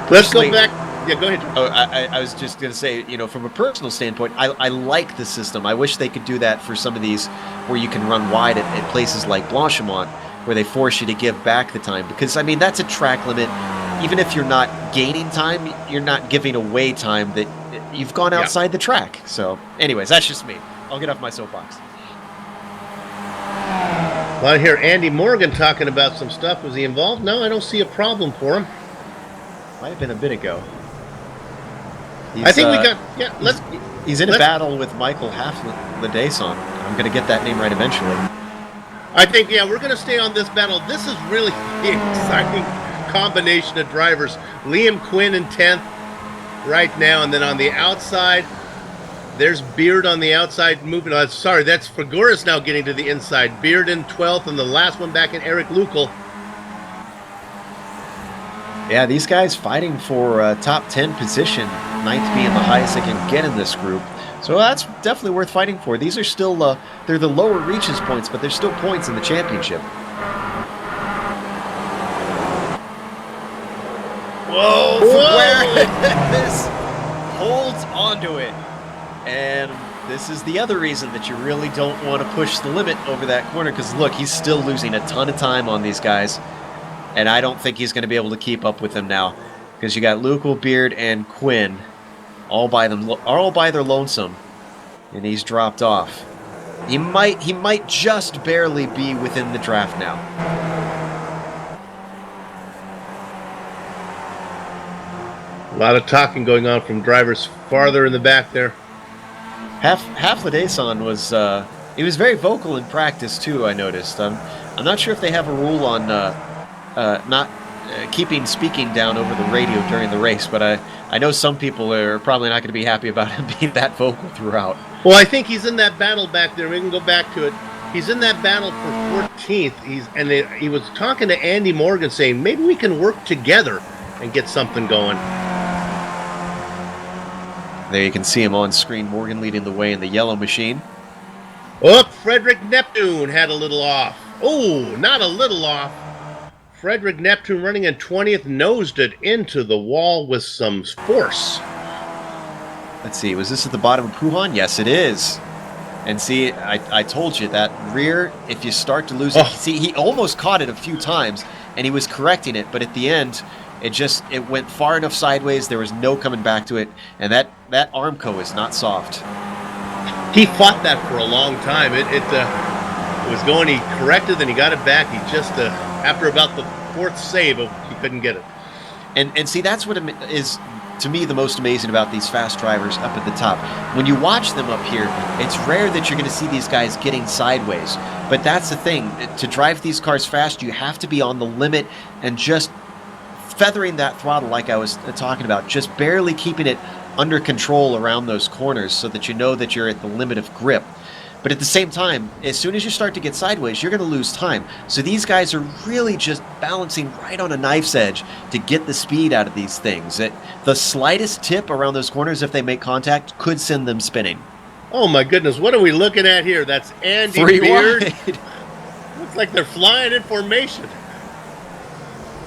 Speaker 1: Let's go back. Yeah, go ahead.
Speaker 2: Oh, I was just going to say, from a personal standpoint, I like the system. I wish they could do that for some of these where you can run wide at places like Blanchimont, where they force you to give back the time. Because, I mean, that's a track limit. Even if you're not gaining time, you're not giving away time that you've gone outside the track. So, anyways, that's just me. I'll get off my soapbox.
Speaker 1: Well, I hear Andy Morgan talking about some stuff. Was he involved? No, I don't see a problem for him.
Speaker 2: Might have been a bit ago.
Speaker 1: I think we got... Yeah,
Speaker 2: he's in a battle with Michael Half-Ladayson. I'm going to get that name right eventually.
Speaker 1: I think, we're going to stay on this battle. This is really the exciting combination of drivers. Liam Quinn in 10th right now, and then on the outside, there's Beard on the outside moving on. Sorry, that's Figueres now getting to the inside. Beard in 12th, and the last one back in Eric Lukle.
Speaker 2: Yeah, these guys fighting for a top 10 position, 9th being the highest they can get in this group. So that's definitely worth fighting for. These are still, they're the lower reaches points, but there's still points in the championship. Whoa! Figueres holds onto it. And this is the other reason that you really don't want to push the limit over that corner, because look, he's still losing a ton of time on these guys. And I don't think he's going to be able to keep up with them now, because you got Lukle, Beard, and Quinn all by their lonesome, and he's dropped off. He might just barely be within the draft now.
Speaker 1: A lot of talking going on from drivers farther in the back there.
Speaker 2: Half-Ladayson was he was very vocal in practice too. I noticed. I'm not sure if they have a rule on not keeping speaking down over the radio during the race, but I know some people are probably not going to be happy about him being that vocal throughout.
Speaker 1: Well, I think he's in that battle back there. We can go back to it. He's in that battle for 14th. He was talking to Andy Morgan saying, maybe we can work together and get something going.
Speaker 2: There you can see him on screen. Morgan leading the way in the yellow machine.
Speaker 1: Oh, Frederick Neptune had a little off. Oh, not a little off. Frederick Neptune running in 20th, nosed it into the wall with some force.
Speaker 2: Let's see, was this at the bottom of Puhan? Yes, it is. And see, I told you that rear, if you start to lose it, see, he almost caught it a few times, and he was correcting it, but at the end, it went far enough sideways, there was no coming back to it, and that Armco is not soft.
Speaker 1: He fought that for a long time. It was going, he corrected, then he got it back. He just, after about the fourth save, he couldn't get it.
Speaker 2: And see, that's what is, to me, the most amazing about these fast drivers up at the top. When you watch them up here, it's rare that you're going to see these guys getting sideways. But that's the thing. To drive these cars fast, you have to be on the limit and just feathering that throttle like I was talking about, just barely keeping it under control around those corners so that you know that you're at the limit of grip. But at the same time, as soon as you start to get sideways, you're going to lose time. So these guys are really just balancing right on a knife's edge to get the speed out of these things. The slightest tip around those corners, if they make contact, could send them spinning.
Speaker 1: Oh my goodness, what are we looking at here? That's Andy Beard. Looks like they're flying in formation.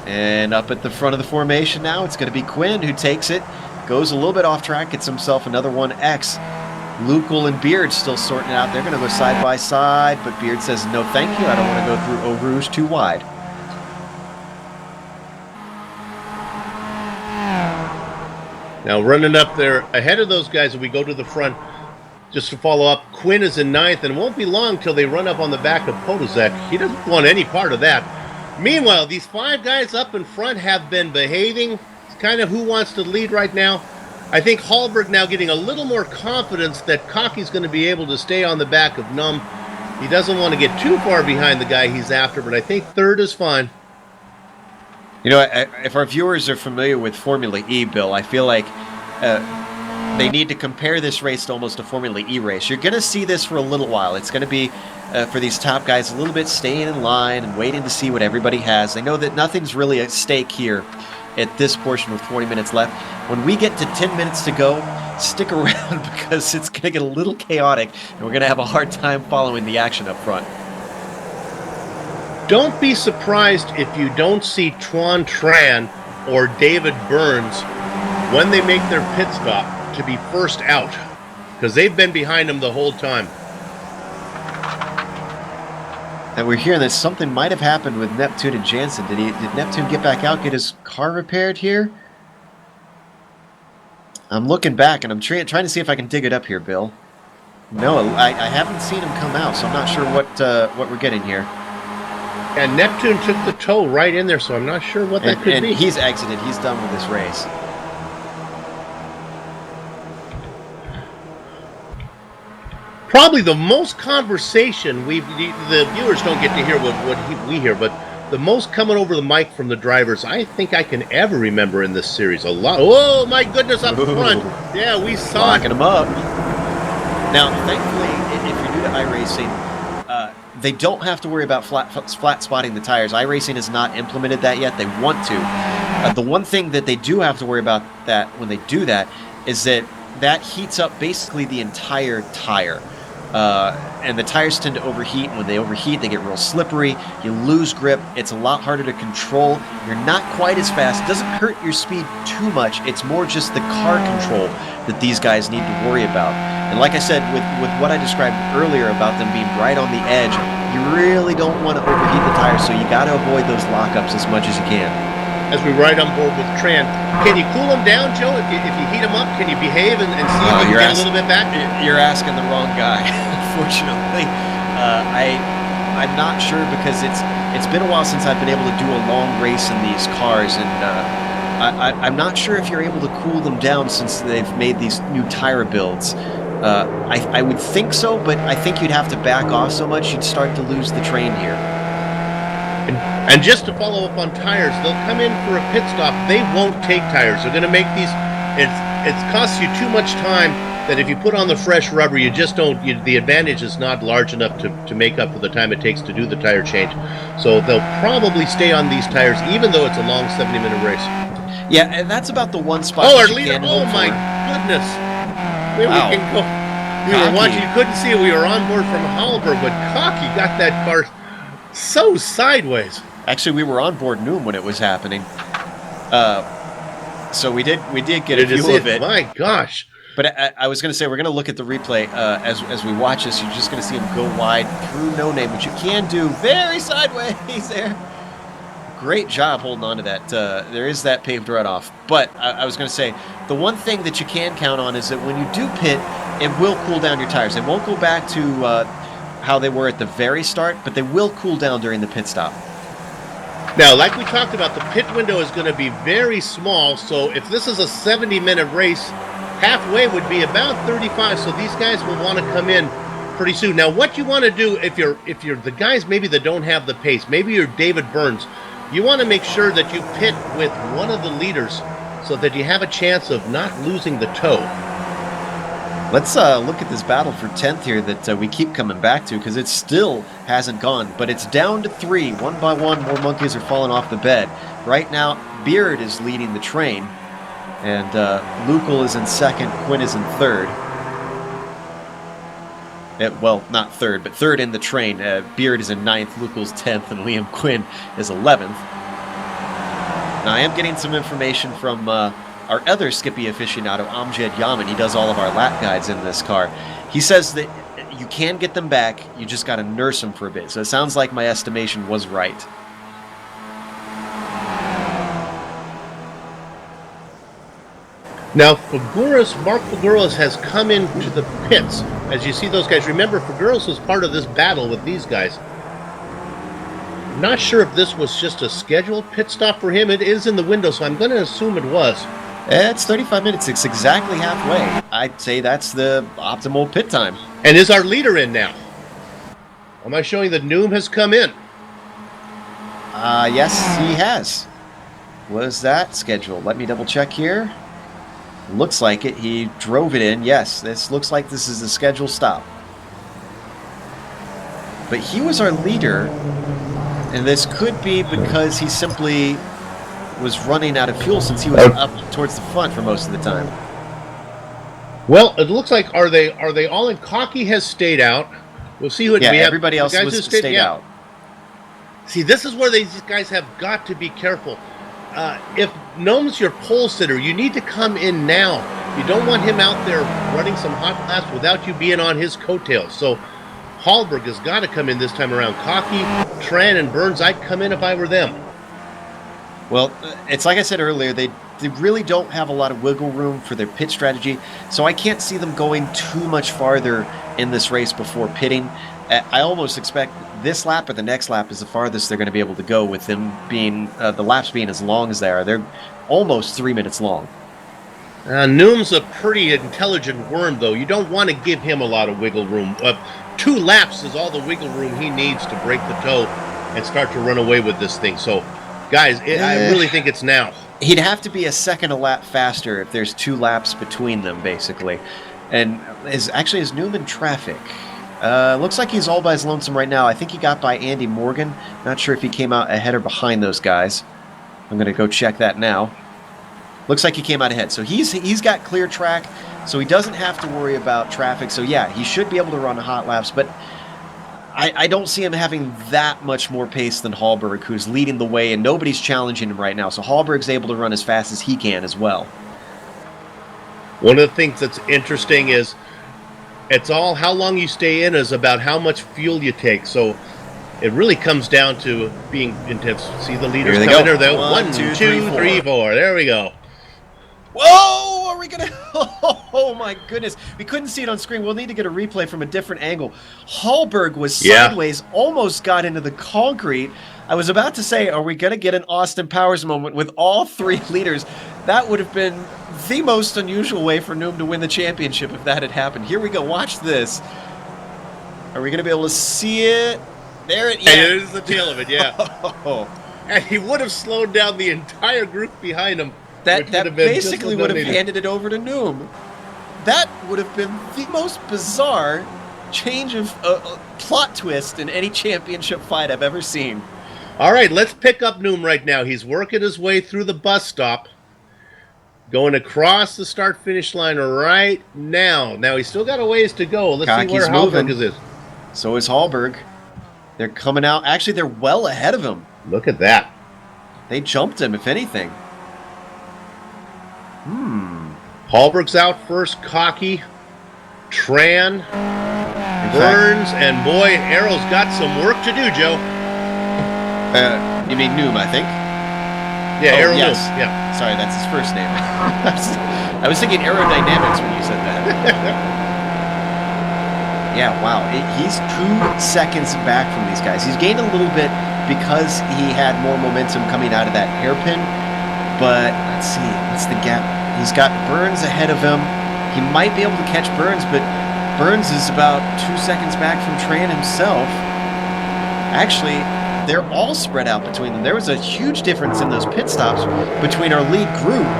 Speaker 2: And up at the front of the formation now, it's going to be Quinn who takes it. Goes a little bit off track, gets himself another 1X. Lukle and Beard still sorting it out. They're going to go side by side, but Beard says, no thank you, I don't want to go through Eau Rouge too wide.
Speaker 1: Now running up there ahead of those guys as we go to the front, just to follow up, Quinn is in 9th, and it won't be long till they run up on the back of Podolzek. He doesn't want any part of that. Meanwhile, these 5 guys up in front have been behaving. It's kind of who wants to lead right now. I think Hallberg now getting a little more confidence that Cocky's going to be able to stay on the back of Num. He doesn't want to get too far behind the guy he's after, but I think third is fine.
Speaker 2: You know, if our viewers are familiar with Formula E, Bill, I feel like they need to compare this race to almost a Formula E race. You're going to see this for a little while. It's going to be, for these top guys, a little bit staying in line and waiting to see what everybody has. They know that nothing's really at stake here at this portion with 40 minutes left. When we get to 10 minutes to go, stick around because it's going to get a little chaotic and we're going to have a hard time following the action up front.
Speaker 1: Don't be surprised if you don't see Tuan Tran or David Burns when they make their pit stop to be first out, because they've been behind them the whole time.
Speaker 2: And we're hearing that something might have happened with Neptune and Jansen. Did Neptune get back out, get his car repaired here? I'm looking back, and I'm trying to see if I can dig it up here, Bill. No, I haven't seen him come out, so I'm not sure what we're getting here.
Speaker 1: And Neptune took the tow right in there, so I'm not sure what that could be.
Speaker 2: And he's exited. He's done with this race.
Speaker 1: Probably the most conversation the viewers don't get to hear what we hear, but the most coming over the mic from the drivers I think I can ever remember in this series. A lot. Oh my goodness, up front! Yeah, we saw
Speaker 2: locking them up. Now, thankfully, if you're new to iRacing, they don't have to worry about flat spotting the tires. iRacing has not implemented that yet. They want to. The one thing that they do have to worry about that when they do that is that heats up basically the entire tire. And the tires tend to overheat. When they overheat, they get real slippery. You lose grip. It's a lot harder to control. You're not quite as fast. It doesn't hurt your speed too much. It's more just the car control that these guys need to worry about. And like I said, with what I described earlier about them being right on the edge, you really don't want to overheat the tires, so you got to avoid those lockups as much as you can.
Speaker 1: As we ride on board with Tran, can you cool them down, Joe? If you heat them up, can you behave and see if you can get a little bit back?
Speaker 2: You're asking the wrong guy, unfortunately. I'm not sure because it's been a while since I've been able to do a long race in these cars, and I'm not sure if you're able to cool them down since they've made these new tire builds. I would think so, but I think you'd have to back off so much you'd start to lose the train here.
Speaker 1: And just to follow up on tires, they'll come in for a pit stop. They won't take tires. They're going to make these. It costs you too much time that if you put on the fresh rubber, you just don't. The advantage is not large enough to make up for the time it takes to do the tire change. So they'll probably stay on these tires, even though it's a long 70-minute race.
Speaker 2: Yeah, and that's about the one spot.
Speaker 1: Oh, our leader! Oh my goodness! Maybe
Speaker 2: wow.
Speaker 1: We can go. We were watching. You couldn't see it. We were on board from Hallberg, but Cocky got that car so sideways.
Speaker 2: Actually, we were on board Noom when it was happening, so we did get a view of it.
Speaker 1: My gosh!
Speaker 2: But I was going to say we're going to look at the replay as we watch this. You're just going to see him go wide through No Name, which you can do very sideways there. Great job holding on to that. There is that paved runoff. But I was going to say, the one thing that you can count on is that when you do pit, it will cool down your tires. They won't go back to how they were at the very start, but they will cool down during the pit stop.
Speaker 1: Now, like we talked about, the pit window is going to be very small, so if this is a 70-minute race, halfway would be about 35, so these guys will want to come in pretty soon. Now, what you want to do if you're the guys maybe that don't have the pace, maybe you're David Burns, you want to make sure that you pit with one of the leaders so that you have a chance of not losing the tow.
Speaker 2: Let's look at this battle for 10th here that we keep coming back to because it still hasn't gone, but it's down to 3. One by one, more monkeys are falling off the bed. Right now, Beard is leading the train, and Neagle is in second, Quinn is in third. Well, not third, but third in the train. Beard is in 9th, Neagle's 10th, and Liam Quinn is 11th. Now, I am getting some information from our other Skippy aficionado, Amjad Yaman. He does all of our lap guides in this car. He says that you can get them back, you just got to nurse them for a bit. So it sounds like my estimation was right.
Speaker 1: Now, Mark Figueras has come into the pits. As you see those guys, remember, Figueras was part of this battle with these guys. I'm not sure if this was just a scheduled pit stop for him. It is in the window, so I'm going to assume it was.
Speaker 2: It's 35 minutes. It's exactly halfway. I'd say that's the optimal pit time.
Speaker 1: And is our leader in now? Am I showing that Noom has come in?
Speaker 2: Yes, he has. Was that scheduled? Let me double check here. Looks like it. He drove it in. Yes, this looks like this is a scheduled stop. But he was our leader, and this could be because he simply was running out of fuel since he was up towards the front for most of the time.
Speaker 1: Well, it looks like are they all in? Cocky has stayed out. We'll see what we have.
Speaker 2: Everybody else was stayed out.
Speaker 1: See, this is where these guys have got to be careful. If Gnome's your pole sitter, you need to come in now. You don't want him out there running some hot laps without you being on his coattails. So Hallberg has got to come in this time around. Cocky, Tran, and Burns, I'd come in if I were them.
Speaker 2: Well, it's like I said earlier, they really don't have a lot of wiggle room for their pit strategy, so I can't see them going too much farther in this race before pitting. I almost expect this lap or the next lap is the farthest they're going to be able to go, with them being the laps being as long as they are. They're almost 3 minutes long.
Speaker 1: Noom's a pretty intelligent worm, though. You don't want to give him a lot of wiggle room. 2 laps is all the wiggle room he needs to break the toe and start to run away with this thing. So, guys, I really think it's now.
Speaker 2: He'd have to be a second a lap faster if there's 2 laps between them, basically. And is Noom in traffic? Looks like he's all by his lonesome right now. I think he got by Andy Morgan. Not sure if he came out ahead or behind those guys. I'm going to go check that now. Looks like he came out ahead. So he's got clear track, so he doesn't have to worry about traffic. So yeah, he should be able to run hot laps, but I don't see him having that much more pace than Hallberg, who's leading the way, and nobody's challenging him right now. So Hallberg's able to run as fast as he can as well.
Speaker 1: One of the things that's interesting is it's all how long you stay in is about how much fuel you take. So it really comes down to being intense. See the leaders coming there, though. 1, 2, 3, 4. There we go.
Speaker 2: Whoa! Are we gonna? Oh my goodness! We couldn't see it on screen. We'll need to get a replay from a different angle. Hallberg was sideways, almost got into the concrete. I was about to say, are we gonna get an Austin Powers moment with all 3 leaders? That would have been the most unusual way for Noom to win the championship if that had happened. Here we go. Watch this. Are we gonna be able to see it? There it is.
Speaker 1: Yeah. There's the tail of it. Yeah. And he would have slowed down the entire group behind him.
Speaker 2: That basically would have handed it over to Noom. That would have been the most bizarre change of plot twist in any championship fight I've ever seen.
Speaker 1: All right, let's pick up Noom right now. He's working his way through the bus stop, going across the start-finish line right now. Now, he's still got a ways to go. Let's see where Hallberg is.
Speaker 2: So is Hallberg. They're coming out. Actually, they're well ahead of him.
Speaker 1: Look at that.
Speaker 2: They jumped him, if anything.
Speaker 1: Hallberg's out first. Cocky, Tran, Burns, and boy, Arrow's got some work to do, Joe.
Speaker 2: You mean Noom, I think?
Speaker 1: Yeah, Arrow
Speaker 2: yes.
Speaker 1: Noom. Yeah.
Speaker 2: Sorry, that's his first name. I was thinking aerodynamics when you said that. Yeah, wow. He's 2 seconds back from these guys. He's gained a little bit because he had more momentum coming out of that hairpin. But let's see, what's the gap? He's got Burns ahead of him. He might be able to catch Burns, but Burns is about 2 seconds back from Tran himself. Actually, they're all spread out between them. There was a huge difference in those pit stops between our lead group,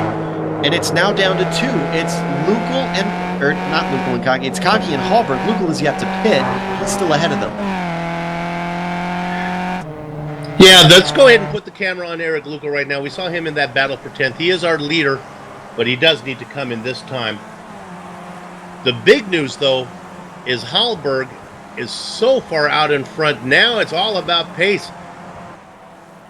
Speaker 2: and it's now down to 2. It's not Lucal and Cocky. It's Cocky and Hallberg. Lucal is yet to pit. He's still ahead of them.
Speaker 1: Yeah, let's go ahead and put the camera on Eric Lucal right now. We saw him in that battle for 10th. He is our leader, but he does need to come in this time. The big news, though, is Hallberg is so far out in front. Now it's all about pace.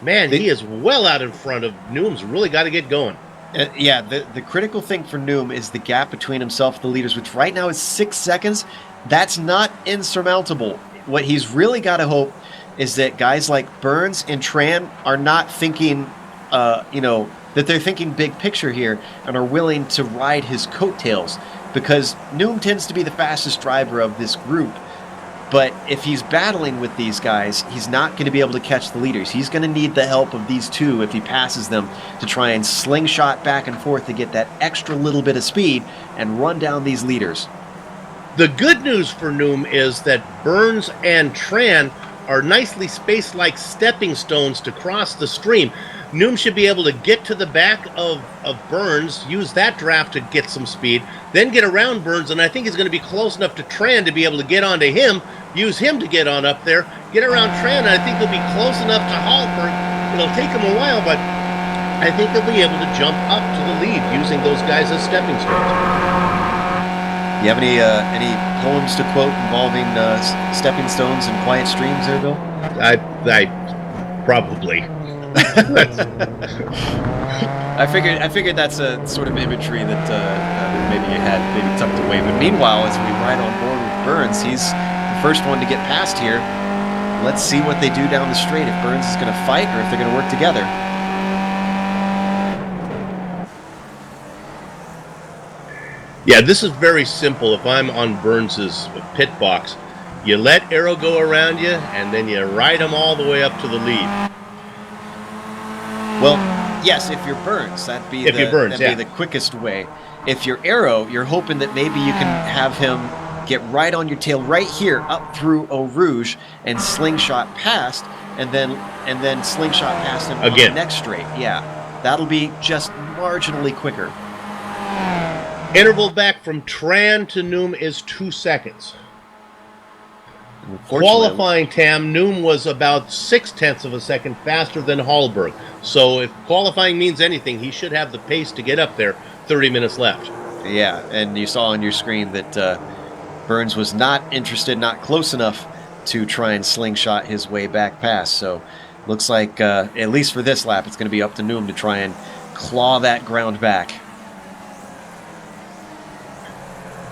Speaker 1: Man, he is well out in front of Noom's. Really got to get going.
Speaker 2: The critical thing for Noom is the gap between himself and the leaders, which right now is 6 seconds. That's not insurmountable. What he's really got to hope is that guys like Burns and Tran are not thinking, that they're thinking big picture here and are willing to ride his coattails, because Noom tends to be the fastest driver of this group. But if he's battling with these guys, he's not going to be able to catch the leaders. He's going to need the help of these two if he passes them to try and slingshot back and forth to get that extra little bit of speed and run down these leaders.
Speaker 1: The good news for Noom is that Burns and Tran are nicely spaced like stepping stones to cross the stream. Noom should be able to get to the back of Burns, use that draft to get some speed, then get around Burns, and I think he's going to be close enough to Tran to be able to get onto him, use him to get on up there, get around Tran, and I think he'll be close enough to Hallberg. It'll take him a while, but I think he'll be able to jump up to the lead using those guys as stepping stones.
Speaker 2: You have any poems to quote involving stepping stones and quiet streams there, Bill?
Speaker 1: I probably.
Speaker 2: I figured that's a sort of imagery that maybe you had maybe tucked away. But meanwhile, as we ride on board with Burns, he's the first one to get past here. Let's see what they do down the straight, if Burns is going to fight or if they're going to work together.
Speaker 1: Yeah, this is very simple. If I'm on Burns's pit box, you let Arrow go around you, and then you ride him all the way up to the lead.
Speaker 2: Well, yes, if you're Burns, that'd be the quickest way. If you're Arrow, you're hoping that maybe you can have him get right on your tail right here up through Eau Rouge and slingshot past, and then slingshot past him
Speaker 1: again
Speaker 2: on the next straight. Yeah, that'll be just marginally quicker.
Speaker 1: Interval back from Tran to Noom is 2 seconds. Qualifying Tam, Noom was about 0.6 of a second faster than Hallberg. So if qualifying means anything, he should have the pace to get up there. 30 minutes left.
Speaker 2: Yeah, and you saw on your screen that Burns was not interested, not close enough to try and slingshot his way back past. So looks like, at least for this lap, it's going to be up to Noom to try and claw that ground back.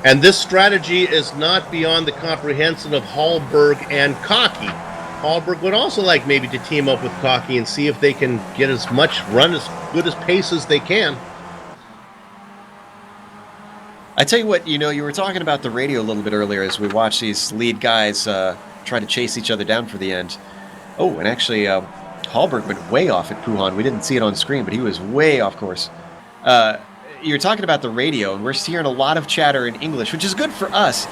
Speaker 1: And this strategy is not beyond the comprehension of Hallberg and Cocky. Hallberg would also like maybe to team up with Cocky and see if they can get as much run, as good as pace as they can.
Speaker 2: I tell you what, you were talking about the radio a little bit earlier as we watched these lead guys try to chase each other down for the end. Oh, and actually, Hallberg went way off at Puhan. We didn't see it on screen, but he was way off course. You're talking about the radio, and we're hearing a lot of chatter in English, which is good for us.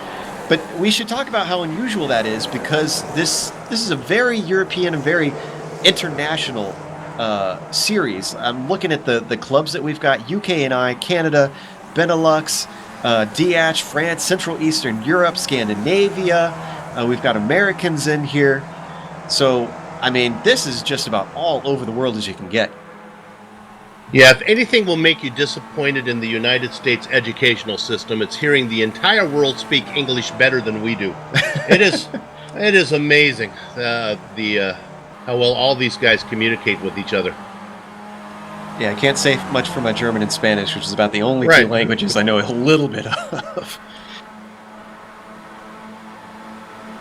Speaker 2: But we should talk about how unusual that is, because this is a very European and very international series. I'm looking at the clubs that we've got: UK and I, Canada, Benelux, DH, France, Central Eastern Europe, Scandinavia. We've got Americans in here. So, I mean, this is just about all over the world as you can get.
Speaker 1: Yeah, if anything will make you disappointed in the United States educational system, it's hearing the entire world speak English better than we do. It is amazing how well all these guys communicate with each other.
Speaker 2: Yeah, I can't say much for my German and Spanish, which is about the only two languages I know a little bit of.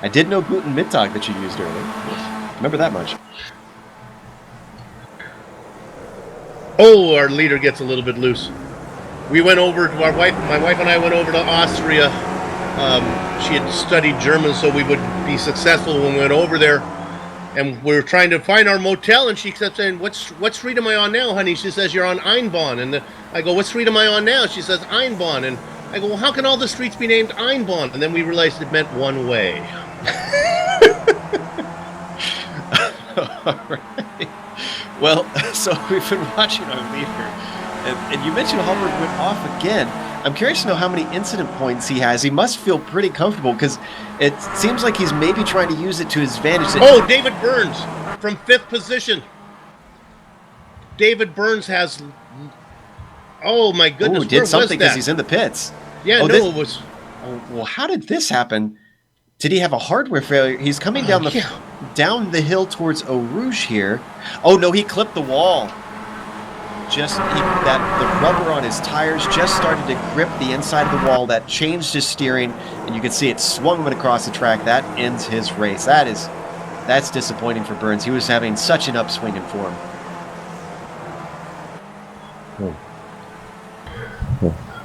Speaker 2: I did know Guten Mittag that you used earlier. Remember that much.
Speaker 1: Oh, our leader gets a little bit loose. We went over to my wife and I went over to Austria. She had studied German so we would be successful when we went over there. And we were trying to find our motel, and she kept saying, what street am I on now, honey? She says, you're on Einbahn. And I go, what street am I on now? She says, Einbahn. And I go, well, how can all the streets be named Einbahn? And then we realized it meant one way.
Speaker 2: All right. Well, so we've been watching our leader, and you mentioned Hallberg went off again. I'm curious to know how many incident points he has. He must feel pretty comfortable, because it seems like he's maybe trying to use it to his advantage.
Speaker 1: Oh, David Burns from 5th position. David Burns has... Oh, my goodness.
Speaker 2: Oh, did something because he's in the pits.
Speaker 1: Yeah, it was...
Speaker 2: Oh, well, how did this happen? Did he have a hardware failure? He's coming down the hill towards Eau Rouge here. Oh, no, he clipped the wall. The rubber on his tires just started to grip the inside of the wall. That changed his steering, and you can see it swung him across the track. That ends his race. That's disappointing for Burns. He was having such an upswing in form.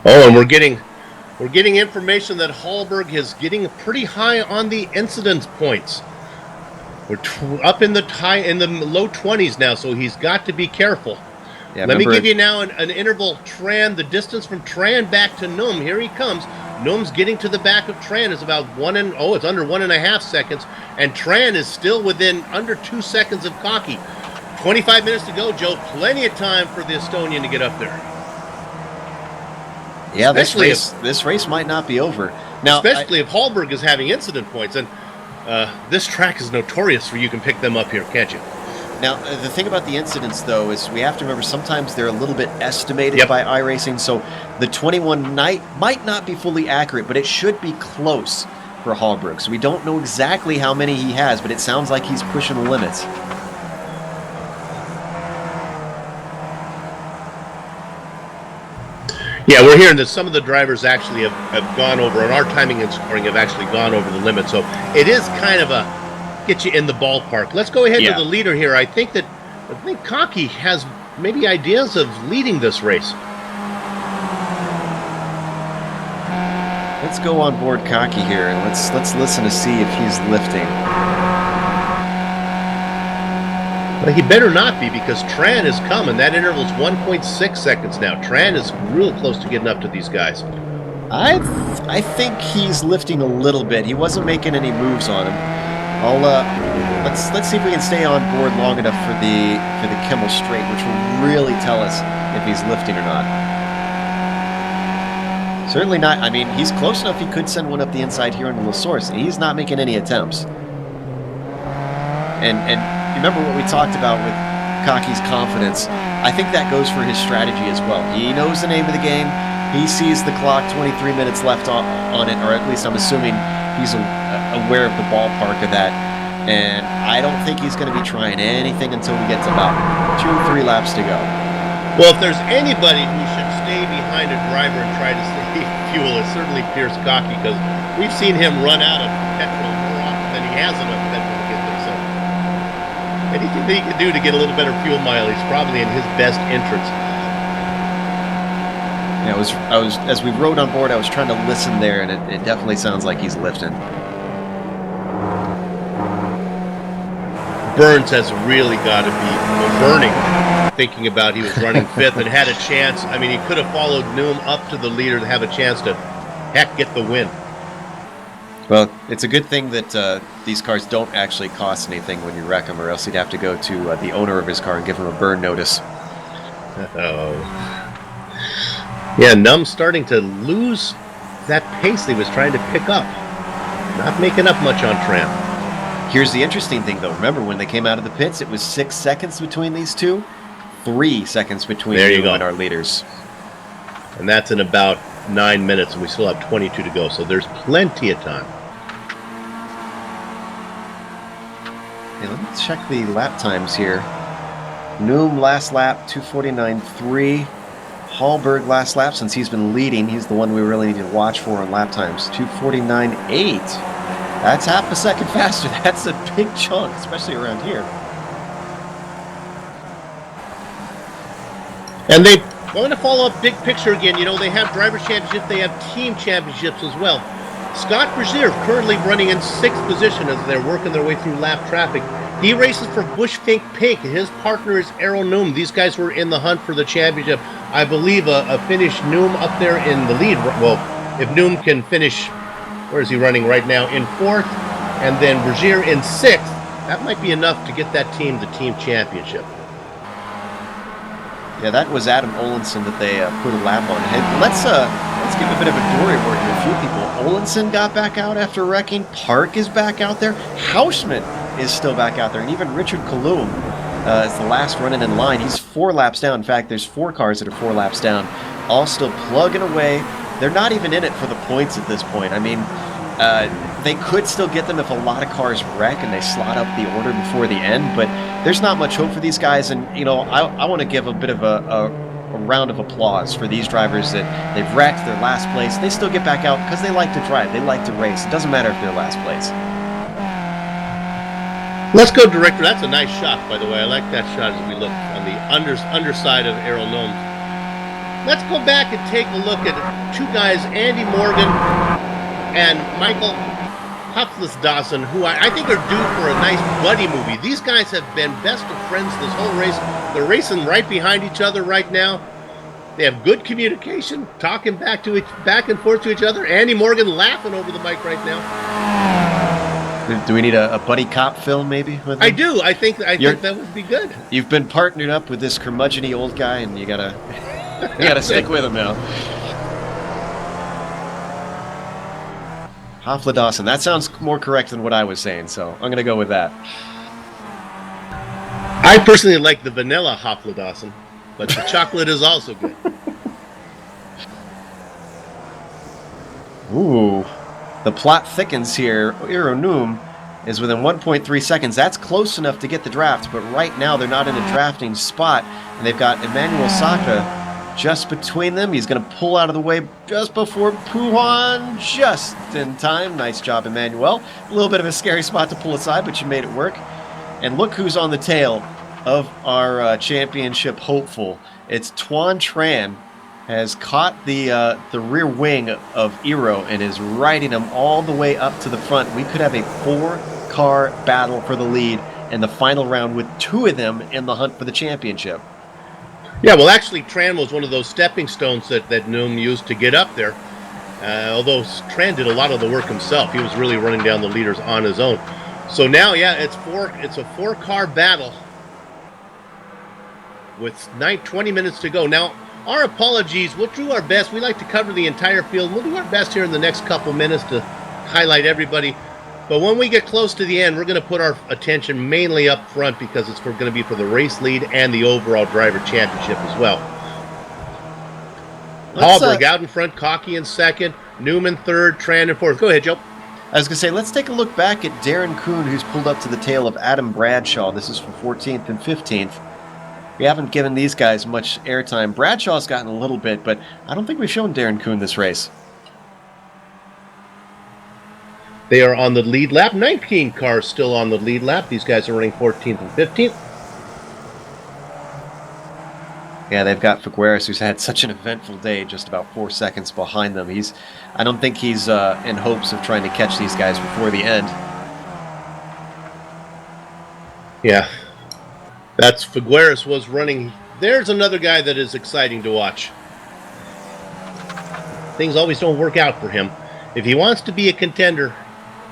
Speaker 1: Oh, and we're getting We're getting information that Hallberg is getting pretty high on the incidence points. We're up in the low 20s now, so he's got to be careful.
Speaker 2: Yeah,
Speaker 1: Let me give you now an interval. Tran, the distance from Tran back to Noom. Here he comes. Noom's getting to the back of Tran is about it's under 1.5 seconds, and Tran is still within under 2 seconds of Cocky. 25 minutes to go, Joe. Plenty of time for the Estonian to get up there.
Speaker 2: Yeah, this race might not be over now.
Speaker 1: Especially if Hallberg is having incident points, and this track is notorious for you can pick them up here, can't you?
Speaker 2: Now, the thing about the incidents, though, is we have to remember sometimes they're a little bit estimated by iRacing, so the 21 might not be fully accurate, but it should be close for Hallberg. So we don't know exactly how many he has, but it sounds like he's pushing the limits.
Speaker 1: Yeah, we're hearing that some of the drivers actually have gone over, and our timing and scoring have actually gone over the limit, so it is kind of get you in the ballpark. Let's go ahead to the leader here. I think Cocky has maybe ideas of leading this race.
Speaker 2: Let's go on board Cocky here and let's listen to see if he's lifting.
Speaker 1: Well, he better not be, because Tran is coming. That interval is 1.6 seconds now. Tran is real close to getting up to these guys.
Speaker 2: I think he's lifting a little bit. He wasn't making any moves on him. Let's see if we can stay on board long enough for the Kimmel straight, which will really tell us if he's lifting or not. Certainly not. I mean, he's close enough. He could send one up the inside here into La Source. He's not making any attempts. And remember what we talked about with Cocky's confidence. I think that goes for his strategy as well. He knows the name of the game. He sees the clock, 23 minutes left on it, or at least I'm assuming he's aware of the ballpark of that. And I don't think he's going to be trying anything until we get to about 2-3 laps to go.
Speaker 1: Well, if there's anybody who should stay behind a driver and try to save fuel, it's certainly Pierce Cocky, because we've seen him run out of petrol more often than he has enough petrol to get there. So anything that he can do to get a little better fuel mileage is probably in his best interest.
Speaker 2: Yeah, as we rode on board, I was trying to listen there, and it definitely sounds like he's lifting.
Speaker 1: Burns has really got to be burning, thinking about he was running fifth and had a chance. I mean, he could have followed Noom up to the leader to have a chance to, get the win.
Speaker 2: Well, it's a good thing that these cars don't actually cost anything when you wreck them, or else he'd have to go to the owner of his car and give him a burn notice.
Speaker 1: Oh. Yeah, Num's starting to lose that pace he was trying to pick up. Not making up much on Tran.
Speaker 2: Here's the interesting thing, though. Remember, when they came out of the pits, it was 6 seconds between these two. 3 seconds between you and our leaders.
Speaker 1: And that's in about 9 minutes, and we still have 22 to go, so there's plenty of time.
Speaker 2: Okay, let's check the lap times here. Noom last lap, 2:49.3. Hallberg last lap, since he's been leading, he's the one we really need to watch for on lap times. 2:49.8. That's half a second faster. That's a big chunk, especially around here.
Speaker 1: And they want to follow up big picture again. You know, they have driver championships, they have team championships as well. Scott Brazier currently running in 6th position as they're working their way through lap traffic. He races for Bushfink Pink. His partner is Errol Noom. These guys were in the hunt for the championship. I believe a Finnish Noom up there in the lead. Well, if Noom can finish, where is he running right now? In 4th, and then Brazier in 6th. That might be enough to get that team the team championship.
Speaker 2: Yeah, that was Adam Olenson that they put a lap on. Hey, let's give a bit of a dory word to a few people. Olenson got back out after wrecking. Park is back out there. Hausman is still back out there. And even Richard Kaloum is the last running in line. He's 4 laps down. In fact, there's 4 cars that are 4 laps down, all still plugging away. They're not even in it for the points at this point. I mean, they could still get them if a lot of cars wreck and they slot up the order before the end, but there's not much hope for these guys. And, you know, I want to give a bit of a round of applause for these drivers that they've wrecked, their last place. They still get back out because they like to drive. They like to race. It doesn't matter if they're last place.
Speaker 1: Let's go, Director. That's a nice shot, by the way. I like that shot as we look on the underside of Errol Noom. let's go back and take a look at two guys, Andy Morgan and Michael Dawson, who I think are due for a nice buddy movie. These guys have been best of friends this whole race. They're racing right behind each other right now. They have good communication, talking back and forth to each other. Andy Morgan laughing over the mic right now.
Speaker 2: Do we need a buddy cop film maybe with him?
Speaker 1: I do. I think that would be good.
Speaker 2: You've been partnered up with this curmudgeon-y old guy, and you gotta stick with him now. Hafla Dawson. That sounds more correct than what I was saying, so I'm gonna go with that.
Speaker 1: I personally like the vanilla Hafla Dawson, but the chocolate is also good.
Speaker 2: Ooh. The plot thickens here. Ironum is within 1.3 seconds. That's close enough to get the draft, but right now they're not in a drafting spot, and they've got Emmanuel Saka just between them. He's going to pull out of the way just before Puhan, just in time. Nice job, Emmanuel. A little bit of a scary spot to pull aside, but you made it work. And look who's on the tail of our championship hopeful. It's Tuan Tran. Has caught the rear wing of Iro and is riding him all the way up to the front. We could have a 4-car battle for the lead in the final round with 2 of them in the hunt for the championship.
Speaker 1: Yeah, well, actually, Tran was one of those stepping stones that Noom used to get up there. Although Tran did a lot of the work himself. He was really running down the leaders on his own. So now, yeah, it's a 4-car battle with 20 minutes to go. Now, our apologies. We'll do our best. We like to cover the entire field. We'll do our best here in the next couple minutes to highlight everybody. But when we get close to the end, we're going to put our attention mainly up front because it's going to be for the race lead and the overall driver championship as well. Hallberg out in front, Cocky in second, Newman third, Tran in fourth. Go ahead, Joe.
Speaker 2: I was going to say, let's take a look back at Darren Kuhn, who's pulled up to the tail of Adam Bradshaw. This is for 14th and 15th. We haven't given these guys much airtime. Bradshaw's gotten a little bit, but I don't think we've shown Darren Kuhn this race.
Speaker 1: They are on the lead lap. 19 cars still on the lead lap. These guys are running 14th and 15th.
Speaker 2: Yeah, they've got Figueres, who's had such an eventful day, just about 4 seconds behind them. I don't think he's in hopes of trying to catch these guys before the end.
Speaker 1: Yeah. That's Figueres was running. There's another guy that is exciting to watch. Things always don't work out for him. If he wants to be a contender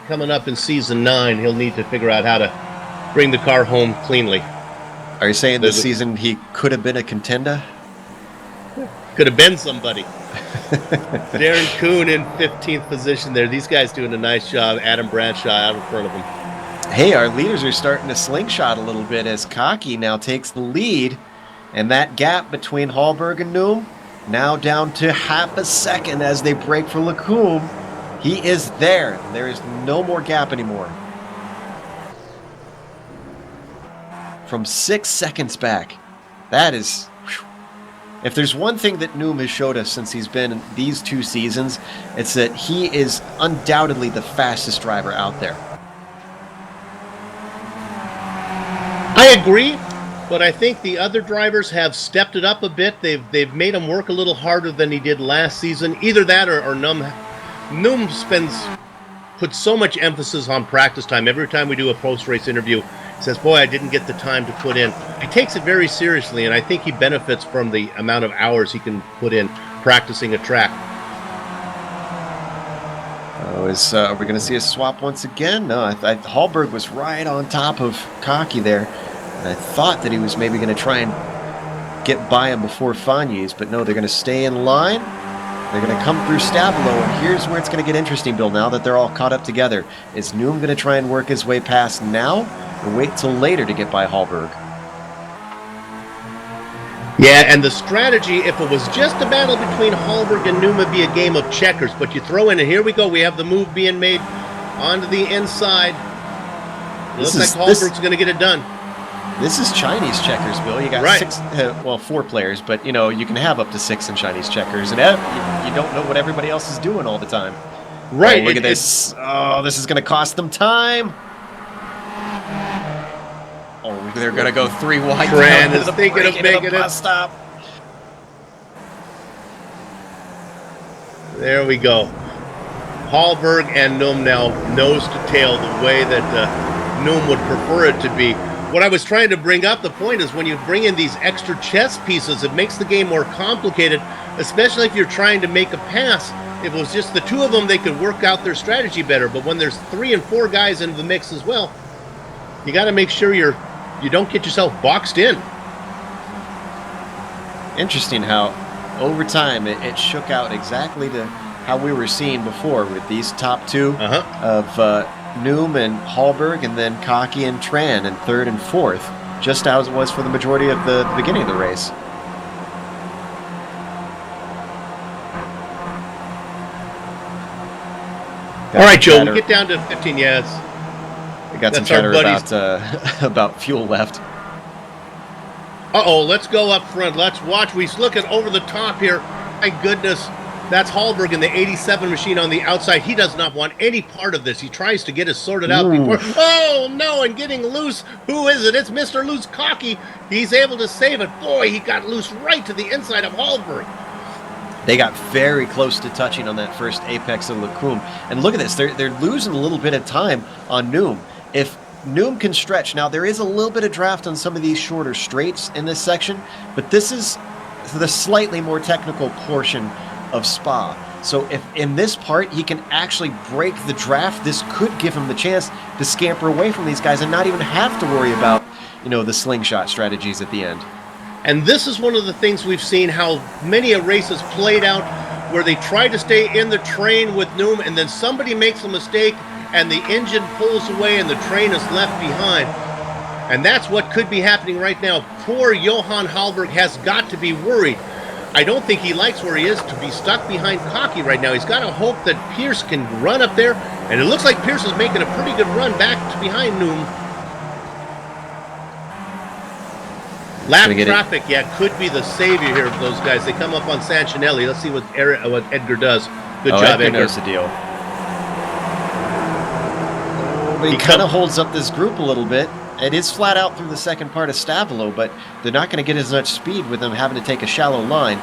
Speaker 1: coming up in season 9, he'll need to figure out how to bring the car home cleanly.
Speaker 2: Are you saying this season he could have been a contender?
Speaker 1: Could have been somebody. Darren Kuhn in 15th position there. These guys doing a nice job. Adam Bradshaw out in front of him.
Speaker 2: Hey, our leaders are starting to slingshot a little bit as Cocky now takes the lead. And that gap between Hallberg and Noom now down to half a second as they break for Lacombe. He is there. There is no more gap anymore. From 6 seconds back. That is... Whew. If there's one thing that Noom has showed us since he's been in these 2 seasons, it's that he is undoubtedly the fastest driver out there.
Speaker 1: I agree, but I think the other drivers have stepped it up a bit. They've made him work a little harder than he did last season. Either that or Noom puts so much emphasis on practice time. Every time we do a post-race interview, he says, boy, I didn't get the time to put in. He takes it very seriously, and I think he benefits from the amount of hours he can put in practicing a track.
Speaker 2: Are we going to see a swap once again? No, Hallberg was right on top of Cocky there. And I thought that he was maybe going to try and get by him before Fagnes, but no, they're going to stay in line. They're going to come through Stabilo, and here's where it's going to get interesting, Bill, now that they're all caught up together. Is Noom going to try and work his way past now, or wait till later to get by Hallberg?
Speaker 1: Yeah, and the strategy, if it was just a battle between Hallberg and Noom, would be a game of checkers. But you throw in, and here we go, we have the move being made onto the inside. Looks like Hallberg's going to get it done.
Speaker 2: This is Chinese checkers, Bill. You got 4 players, but you know you can have up to 6 in Chinese checkers, and you don't know what everybody else is doing all the time.
Speaker 1: Right.
Speaker 2: Oh, look at this. Oh, this is going to cost them time. Oh, they're going to go 3 wide.
Speaker 1: Tran is thinking of making it.
Speaker 2: Stop.
Speaker 1: There we go. Hallberg and Noom now nose to tail the way that Noom would prefer it to be. What I was trying to bring up, the point is when you bring in these extra chess pieces, it makes the game more complicated, especially if you're trying to make a pass. If it was just the two of them, they could work out their strategy better. But when there's 3 and 4 guys in the mix as well, you got to make sure you don't get yourself boxed in.
Speaker 2: Interesting how over time it shook out exactly to how we were seeing before with these top two of Noom and Hallberg, and then Cocky and Tran in 3rd and 4th, just as it was for the majority of the beginning of the race.
Speaker 1: All right, Joe, we'll get down to 15 yards.
Speaker 2: We got some chatter about fuel left.
Speaker 1: Uh-oh, let's go up front. Let's watch. We're looking over the top here. My goodness, that's Hallberg in the 87 machine on the outside. He does not want any part of this. He tries to get it sorted out before. Oh, no, and getting loose. Who is it? It's Mr. Loose Cocky. He's able to save it. Boy, he got loose right to the inside of Hallberg.
Speaker 2: They got very close to touching on that first apex of Lacombe. And look at this. They're losing a little bit of time on Noom. If Noom can stretch. Now, there is a little bit of draft on some of these shorter straights in this section, but this is the slightly more technical portion of Spa. So if in this part he can actually break the draft, this could give him the chance to scamper away from these guys and not even have to worry about, the slingshot strategies at the end.
Speaker 1: And this is one of the things we've seen, how many a race has played out where they try to stay in the train with Noom, and then somebody makes a mistake and the engine pulls away and the train is left behind. And that's what could be happening right now. Poor Johan Hallberg has got to be worried. I don't think he likes where he is to be stuck behind Cocky right now. He's got to hope that Pierce can run up there, and it looks like Pierce is making a pretty good run back to behind Noom. Lap traffic, could be the savior here of those guys. They come up on Sanchinelli. Let's see what Edgar does. Good job, Edgar.
Speaker 2: Knows the deal. But he kind of holds up this group a little bit. It is flat out through the second part of Stavelo, but they're not going to get as much speed with them having to take a shallow line.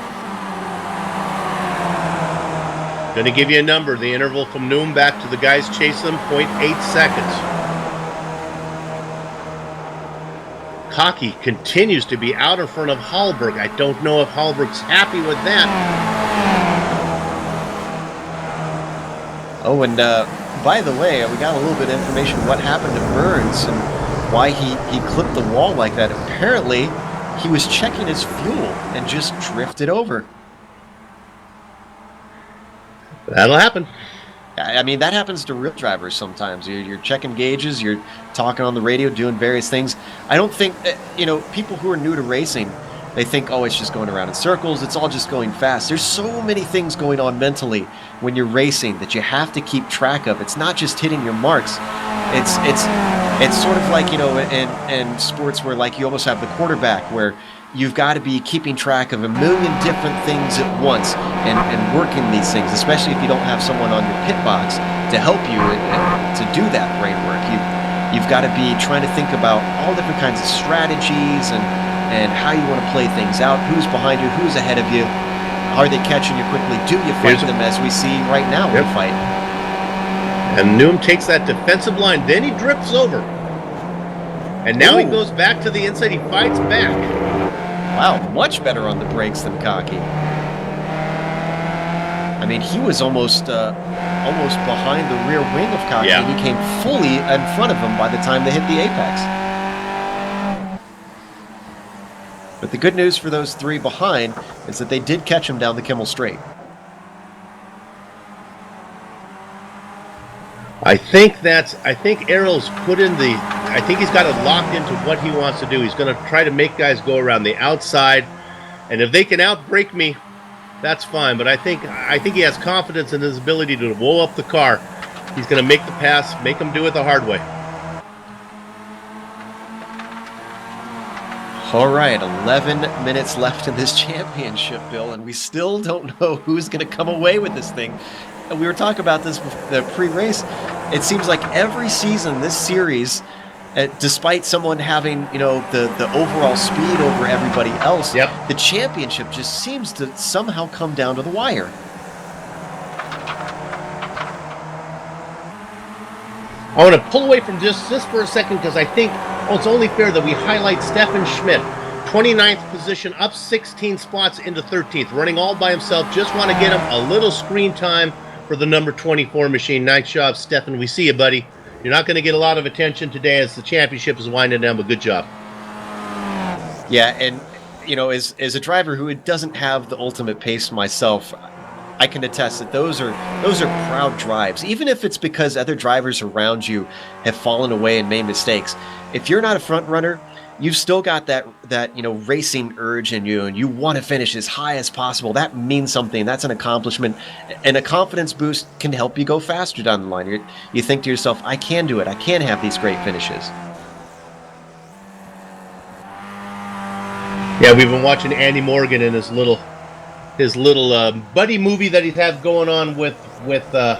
Speaker 1: Going to give you a number. The interval from Noom back to the guys chasing them, 0.8 seconds. Cocky continues to be out in front of Hallberg. I don't know if Hallberg's happy with that.
Speaker 2: Oh, and by the way, we got a little bit of information what happened to Burns and why he clipped the wall like that. Apparently, he was checking his fuel and just drifted over.
Speaker 1: That'll happen.
Speaker 2: I mean, that happens to real drivers sometimes. You're checking gauges, you're talking on the radio, doing various things. I don't think, people who are new to racing, they think, oh, it's just going around in circles. It's all just going fast. There's so many things going on mentally when you're racing that you have to keep track of. It's not just hitting your marks. It's sort of like, in sports where like you almost have the quarterback where you've got to be keeping track of a million different things at once and working these things, especially if you don't have someone on your pit box to help you to do that brain work. You've got to be trying to think about all different kinds of strategies and how you want to play things out, who's behind you, who's ahead of you, are they catching you quickly, do you fight them as we see right now in the fight.
Speaker 1: And Noom takes that defensive line, then he drifts over. And now he goes back to the inside, he fights back.
Speaker 2: Wow, much better on the brakes than Cocky. I mean, he was almost behind the rear wing of Cocky, and he came fully in front of him by the time they hit the apex. But the good news for those three behind is that they did catch him down the Kimmel Straight.
Speaker 1: I think Errol's put in I think he's got it locked into what he wants to do. He's going to try to make guys go around the outside, and if they can outbrake me, that's fine. But I think he has confidence in his ability to blow up the car. He's going to make the pass, make them do it the hard way.
Speaker 2: All right, 11 minutes left in this championship, Bill, and we still don't know who's going to come away with this thing. We were talking about this the pre-race. It seems like every season this series, despite someone having the overall speed over everybody else, the championship just seems to somehow come down to the wire.
Speaker 1: I want to pull away from just this for a second because I think it's only fair that we highlight Stefan Schmidt. 29th position, up 16 spots into 13th, running all by himself. Just want to get him a little screen time for the number 24 machine. Nice job, Stefan. We see you, buddy. You're not going to get a lot of attention today as the championship is winding down, but good job.
Speaker 2: Yeah, and, you know, as a driver who doesn't have the ultimate pace myself, I can attest that those are proud drives, even if it's because other drivers around you have fallen away and made mistakes. If you're not a front runner, you've still got that racing urge in you, and you want to finish as high as possible. That means something. That's an accomplishment, and a confidence boost can help you go faster down the line. You think to yourself, I can do it. I can have these great finishes.
Speaker 1: Yeah, we've been watching Andy Morgan in his little buddy movie that he's had going on with Michelle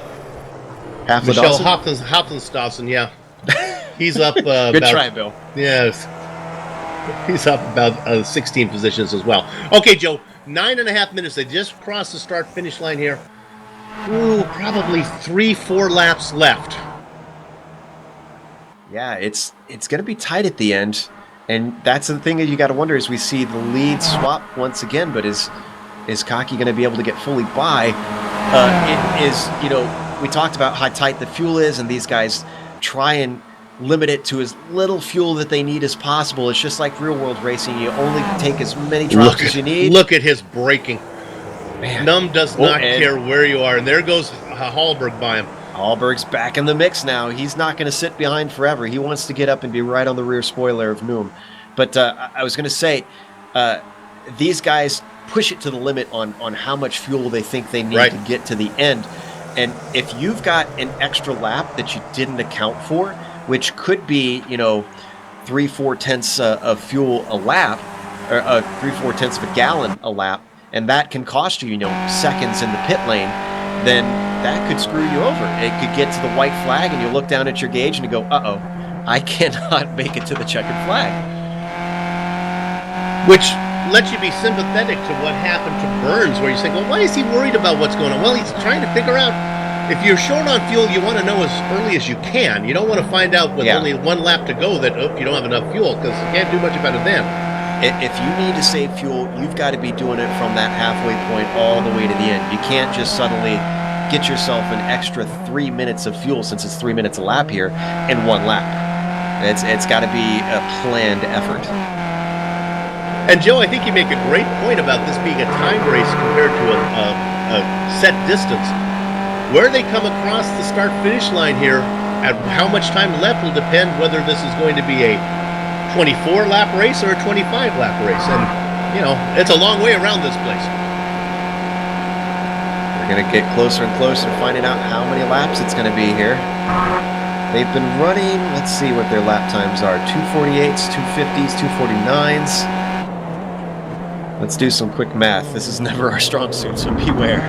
Speaker 1: Hofstadter. Yeah, he's up.
Speaker 2: Good try, Bill.
Speaker 1: Yes, he's up about 16 positions as well. Okay, Joe, 9.5 minutes. They just crossed the start-finish line here. Ooh, probably 3-4 laps left.
Speaker 2: Yeah, it's going to be tight at the end, and that's the thing that you got to wonder as we see the lead swap once again. But is Cocky going to be able to get fully by? We talked about how tight the fuel is, and these guys try and limit it to as little fuel that they need as possible. It's just like real world racing. You only take as many drops as you need.
Speaker 1: Look at his braking. Man. Num does not care where you are. And there goes Hallberg by him.
Speaker 2: Hallberg's back in the mix now. He's not going to sit behind forever. He wants to get up and be right on the rear spoiler of Noom. But I was going to say, these guys push it to the limit on how much fuel they think they need to get to the end. And if you've got an extra lap that you didn't account for, which could be, 3/4 tenths of fuel a lap, or 3/4 tenths of a gallon a lap, and that can cost you, seconds in the pit lane, then that could screw you over. It could get to the white flag, and you look down at your gauge and you go, uh-oh, I cannot make it to the checkered flag.
Speaker 1: Which lets you be sympathetic to what happened to Burns, where you say, well, why is he worried about what's going on? Well, he's trying to figure out, if you're short on fuel, you want to know as early as you can. You don't want to find out with only one lap to go that you don't have enough fuel, because you can't do much about it then.
Speaker 2: If you need to save fuel, you've got to be doing it from that halfway point all the way to the end. You can't just suddenly get yourself an extra 3 minutes of fuel, since it's 3 minutes a lap here, in one lap. It's got to be a planned effort.
Speaker 1: And Joe, I think you make a great point about this being a time race compared to a set distance. Where they come across the start-finish line here, at how much time left will depend whether this is going to be a 24-lap race or a 25-lap race. And, it's a long way around this place.
Speaker 2: We're going to get closer and closer to finding out how many laps it's going to be here. They've been running, let's see what their lap times are, 248s, 250s, 249s. Let's do some quick math. This is never our strong suit, so beware.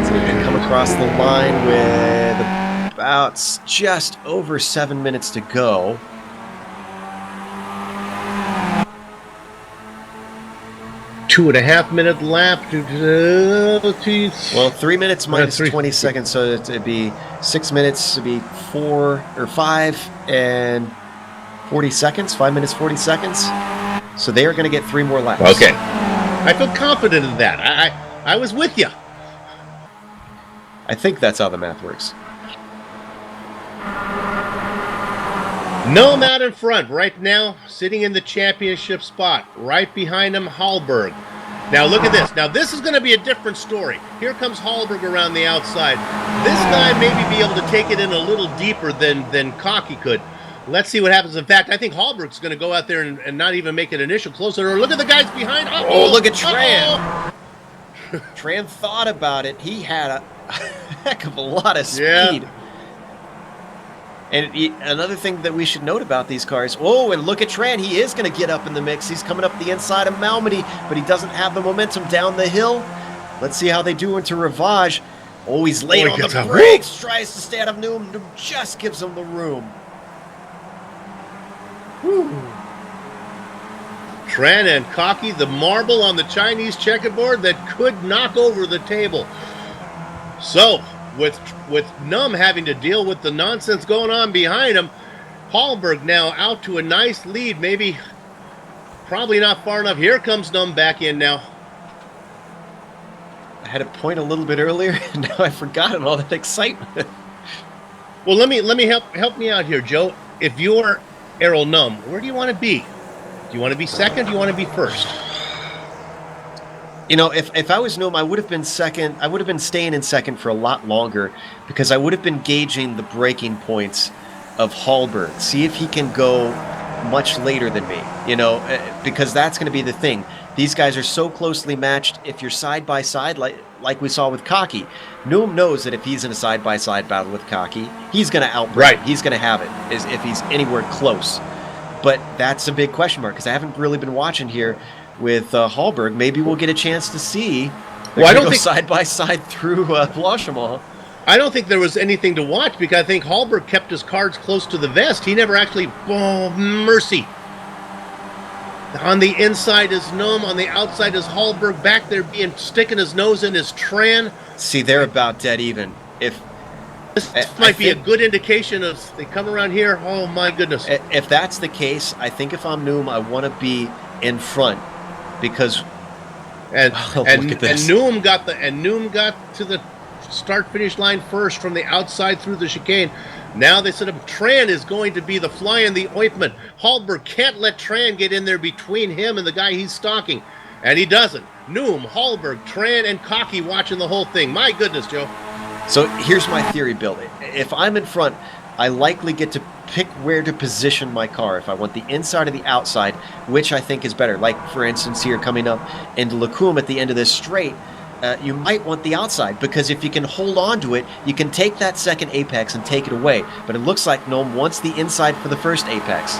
Speaker 2: So we can come across the line with about just over 7 minutes to go.
Speaker 1: Two-and-a-half minute lap.
Speaker 2: Well, 3 minutes minus 20 seconds, so it'd be 6 minutes. It'd be 4 or 5 and 40 seconds. 5 minutes 40 seconds. So they are going to get 3 more laps.
Speaker 1: Okay, I feel confident in that. I was with you.
Speaker 2: I think that's how the math works.
Speaker 1: Noam out in front right now, sitting in the championship spot. Right behind him, Hallberg. Now look at this. Now this is going to be a different story. Here comes Hallberg around the outside. This guy maybe be able to take it in a little deeper than Cocky could. Let's see what happens. In fact, I think Hallberg's going to go out there and not even make an initial closer. Look at the guys behind.
Speaker 2: Oh, look at Tran. Tran thought about it. He had a heck of a lot of speed.
Speaker 1: Yeah.
Speaker 2: And another thing that we should note about these cars, and look at Tran. He is going to get up in the mix. He's coming up the inside of Malmedy, but he doesn't have the momentum down the hill. Let's see how they do into Rivage. Oh, he's late on the brakes. Tries to stay out of Noom. Noom just gives him the room. Whew.
Speaker 1: Tran and Cocky, the marble on the Chinese checkerboard that could knock over the table. So, with Num having to deal with the nonsense going on behind him, Hallberg now out to a nice lead. Maybe, probably not far enough. Here comes Num back in now.
Speaker 2: I had a point a little bit earlier, and now I forgot all that excitement.
Speaker 1: Well, let me help me out here, Joe. If you're Errol Num, where do you want to be? Do you want to be second? Do you want to be first?
Speaker 2: You know, if I was Num, I would have been second. I would have been staying in second for a lot longer because I would have been gauging the breaking points of Hallberg. See if he can go much later than me, you know, because that's going to be the thing. These guys are so closely matched. If you're side by side, like we saw with Cocky, Num knows that if he's in a side by side battle with Cocky, he's going to outbreak. Right. He's going to have it as if he's anywhere close. But that's a big question mark because I haven't really been watching here with Hallberg. Maybe we'll get a chance to see. Well, I don't think side by side through Blanchimont.
Speaker 1: I don't think there was anything to watch because I think Hallberg kept his cards close to the vest. He never actually. Oh, mercy! On the inside is Num. On the outside is Hallberg. Back there, sticking his nose in his Tran.
Speaker 2: See, they're about dead even. If
Speaker 1: this might be a good indication of they come around here. Oh my goodness!
Speaker 2: If that's the case, I think if I'm Num, I want to be in front. Because
Speaker 1: and Num got to the start finish line first from the outside through the chicane. Now they said Tran is going to be the fly in the ointment. Hallberg can't let Tran get in there between him and the guy he's stalking, and he doesn't. Num, Hallberg, Tran, and Cocky watching the whole thing. My goodness, Joe.
Speaker 2: So here's my theory, Bill. If I'm in front, I likely get to pick where to position my car. If I want the inside or the outside, which I think is better. Like, for instance, here coming up into Lacombe at the end of this straight, you might want the outside because if you can hold on to it, you can take that second apex and take it away. But it looks like Nome wants the inside for the first apex.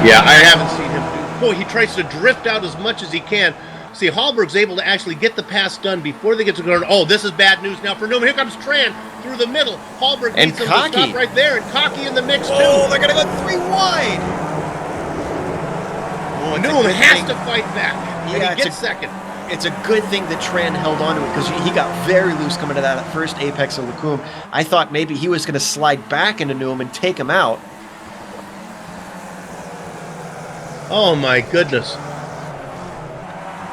Speaker 1: Yeah, I haven't seen him do. Boy, he tries to drift out as much as he can. See, Hallberg's able to actually get the pass done before they get to go. Oh, this is bad news now for Newman. Here comes Tran through the middle. Hallberg needs him to stop right there, and Cocky in the mix too.
Speaker 2: Oh, they're going to go 3 wide.
Speaker 1: Oh, Newman has to fight back, and he gets second.
Speaker 2: It's a good thing that Tran held on to it because he got very loose coming to that first apex of Lacombe. I thought maybe he was going to slide back into Newman and take him out.
Speaker 1: Oh, my goodness.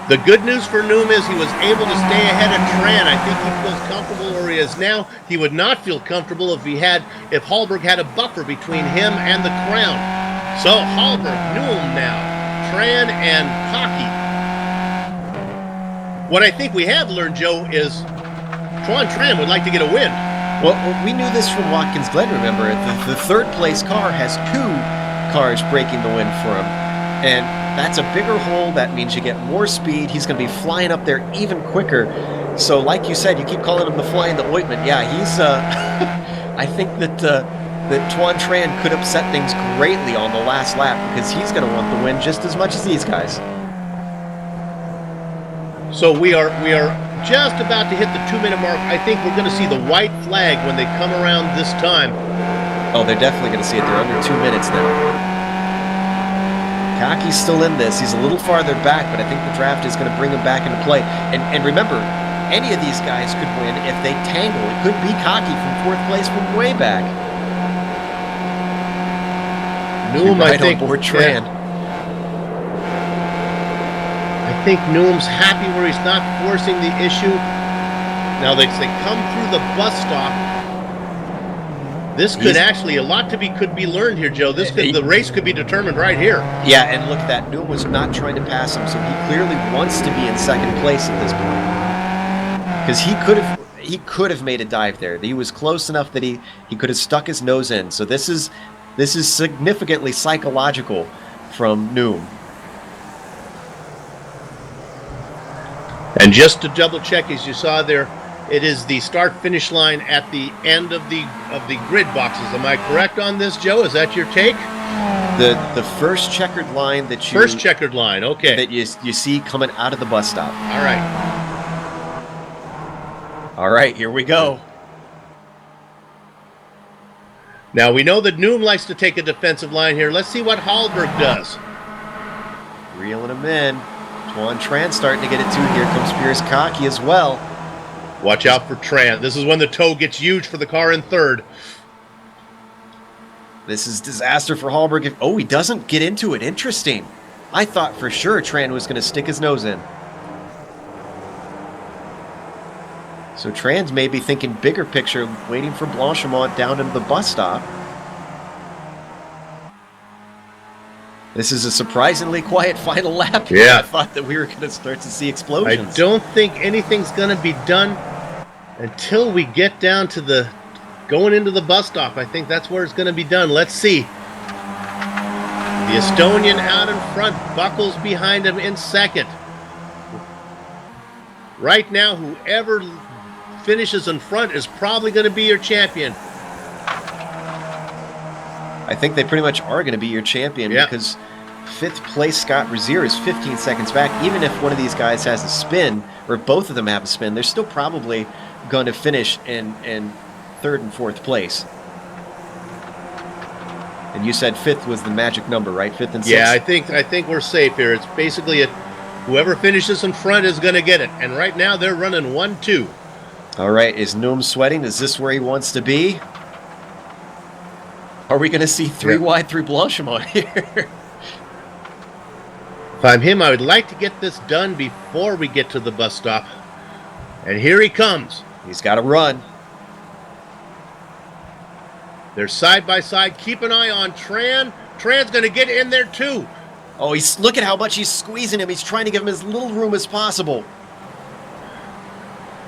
Speaker 1: The good news for Noom is he was able to stay ahead of Tran. I think he feels comfortable where he is now. He would not feel comfortable if Hallberg had a buffer between him and the crown. So Hallberg, Noom now, Tran, and Cocky. What I think we have learned, Joe, is Tran would like to get a win.
Speaker 2: Well, we knew this from Watkins Glen, remember. The third place car has 2 cars breaking the win for him. And that's a bigger hole. That means you get more speed. He's going to be flying up there even quicker. So like you said, you keep calling him the fly in the ointment. Yeah, he's I think that Tuan Tran could upset things greatly on the last lap because he's going to want the win just as much as these guys.
Speaker 1: So we are just about to hit the 2-minute mark. I think we're going to see the white flag when they come around this time.
Speaker 2: Oh, they're definitely going to see it. They're under 2 minutes now. Cocky's still in this. He's a little farther back, but I think the draft is going to bring him back into play. And remember, any of these guys could win if they tangle. It could be Cocky from 4th place from way back.
Speaker 1: Noom,
Speaker 2: right, I think, on board Tran.
Speaker 1: Yeah. I think Noom's happy where he's not forcing the issue. Now they come through the bus stop. This could actually, a lot could be learned here, Joe. The race could be determined right here.
Speaker 2: Yeah, and look, that Noom was not trying to pass him, so he clearly wants to be in 2nd place at this point. Because he could have made a dive there. He was close enough that he could have stuck his nose in. So this is significantly psychological from Noom.
Speaker 1: And just to double check, as you saw there, it is the start-finish line at the end of the grid boxes. Am I correct on this, Joe? Is that your take?
Speaker 2: The first checkered line that you...
Speaker 1: First checkered line, okay.
Speaker 2: That you see coming out of the bus stop.
Speaker 1: All right.
Speaker 2: All right, here we go.
Speaker 1: Now, we know that Noom likes to take a defensive line here. Let's see what Hallberg does.
Speaker 2: Reeling him in. Tuan Tran starting to get it too. Here comes Pierce Cocky as well.
Speaker 1: Watch out for Tran. This is when the toe gets huge for the car in third.
Speaker 2: This is disaster for Hallberg. Oh, he doesn't get into it. Interesting. I thought for sure Tran was going to stick his nose in. So Tran's maybe thinking bigger picture, waiting for Blanchimont down into the bus stop. This is a surprisingly quiet final lap here.
Speaker 1: Yeah.
Speaker 2: I thought that we were going to start to see explosions.
Speaker 1: I don't think anything's going to be done until we get down to the going into the bus stop. I think that's where it's going to be done. Let's see. The Estonian out in front, Buckles behind him in second. Right now, whoever finishes in front is probably going to be your champion.
Speaker 2: I think they pretty much are going to be your champion because 5th place Scott Razier is 15 seconds back. Even if one of these guys has a spin, or both of them have a spin, they're still probably going to finish in 3rd and 4th place. And you said 5th was the magic number, right? 5th and 6th?
Speaker 1: Yeah, I think we're safe here. It's basically whoever finishes in front is going to get it. And right now they're running 1-2.
Speaker 2: All right, is Noom sweating? Is this where he wants to be? Are we going to see 3 wide through Blanchimont here?
Speaker 1: If I'm him, I would like to get this done before we get to the bus stop. And here he comes.
Speaker 2: He's got to run.
Speaker 1: They're side by side. Keep an eye on Tran. Tran's going to get in there too.
Speaker 2: Oh, look at how much he's squeezing him. He's trying to give him as little room as possible.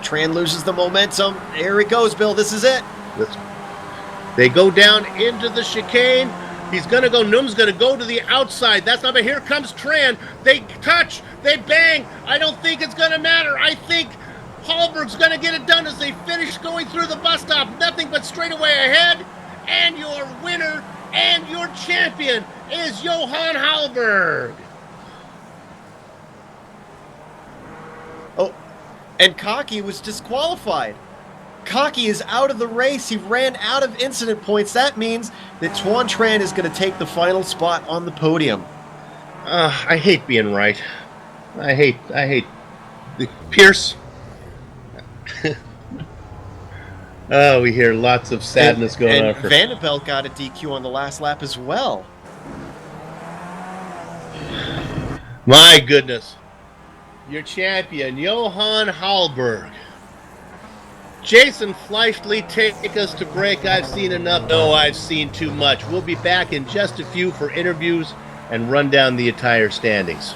Speaker 2: Tran loses the momentum. There it goes, Bill. This is it.
Speaker 1: They go down into the chicane. He's going to go. Noom's going to go to the outside. That's not. But here comes Tran. They touch. They bang. I don't think it's going to matter. I think Hallberg's going to get it done as they finish going through the bus stop. Nothing but straightaway ahead. And your winner and your champion is Johan Hallberg.
Speaker 2: Oh, and Cocky was disqualified. Cocky is out of the race. He ran out of incident points. That means that Tuan Tran is going to take the final spot on the podium.
Speaker 1: I hate being right. I hate Pierce. Oh, we hear lots of sadness going on.
Speaker 2: And Vanderbilt got a DQ on the last lap as well.
Speaker 1: My goodness. Your champion, Johan Hallberg. Jason Fleischle, take us to break. I've seen enough. No, I've seen too much. We'll be back in just a few for interviews and run down the entire standings.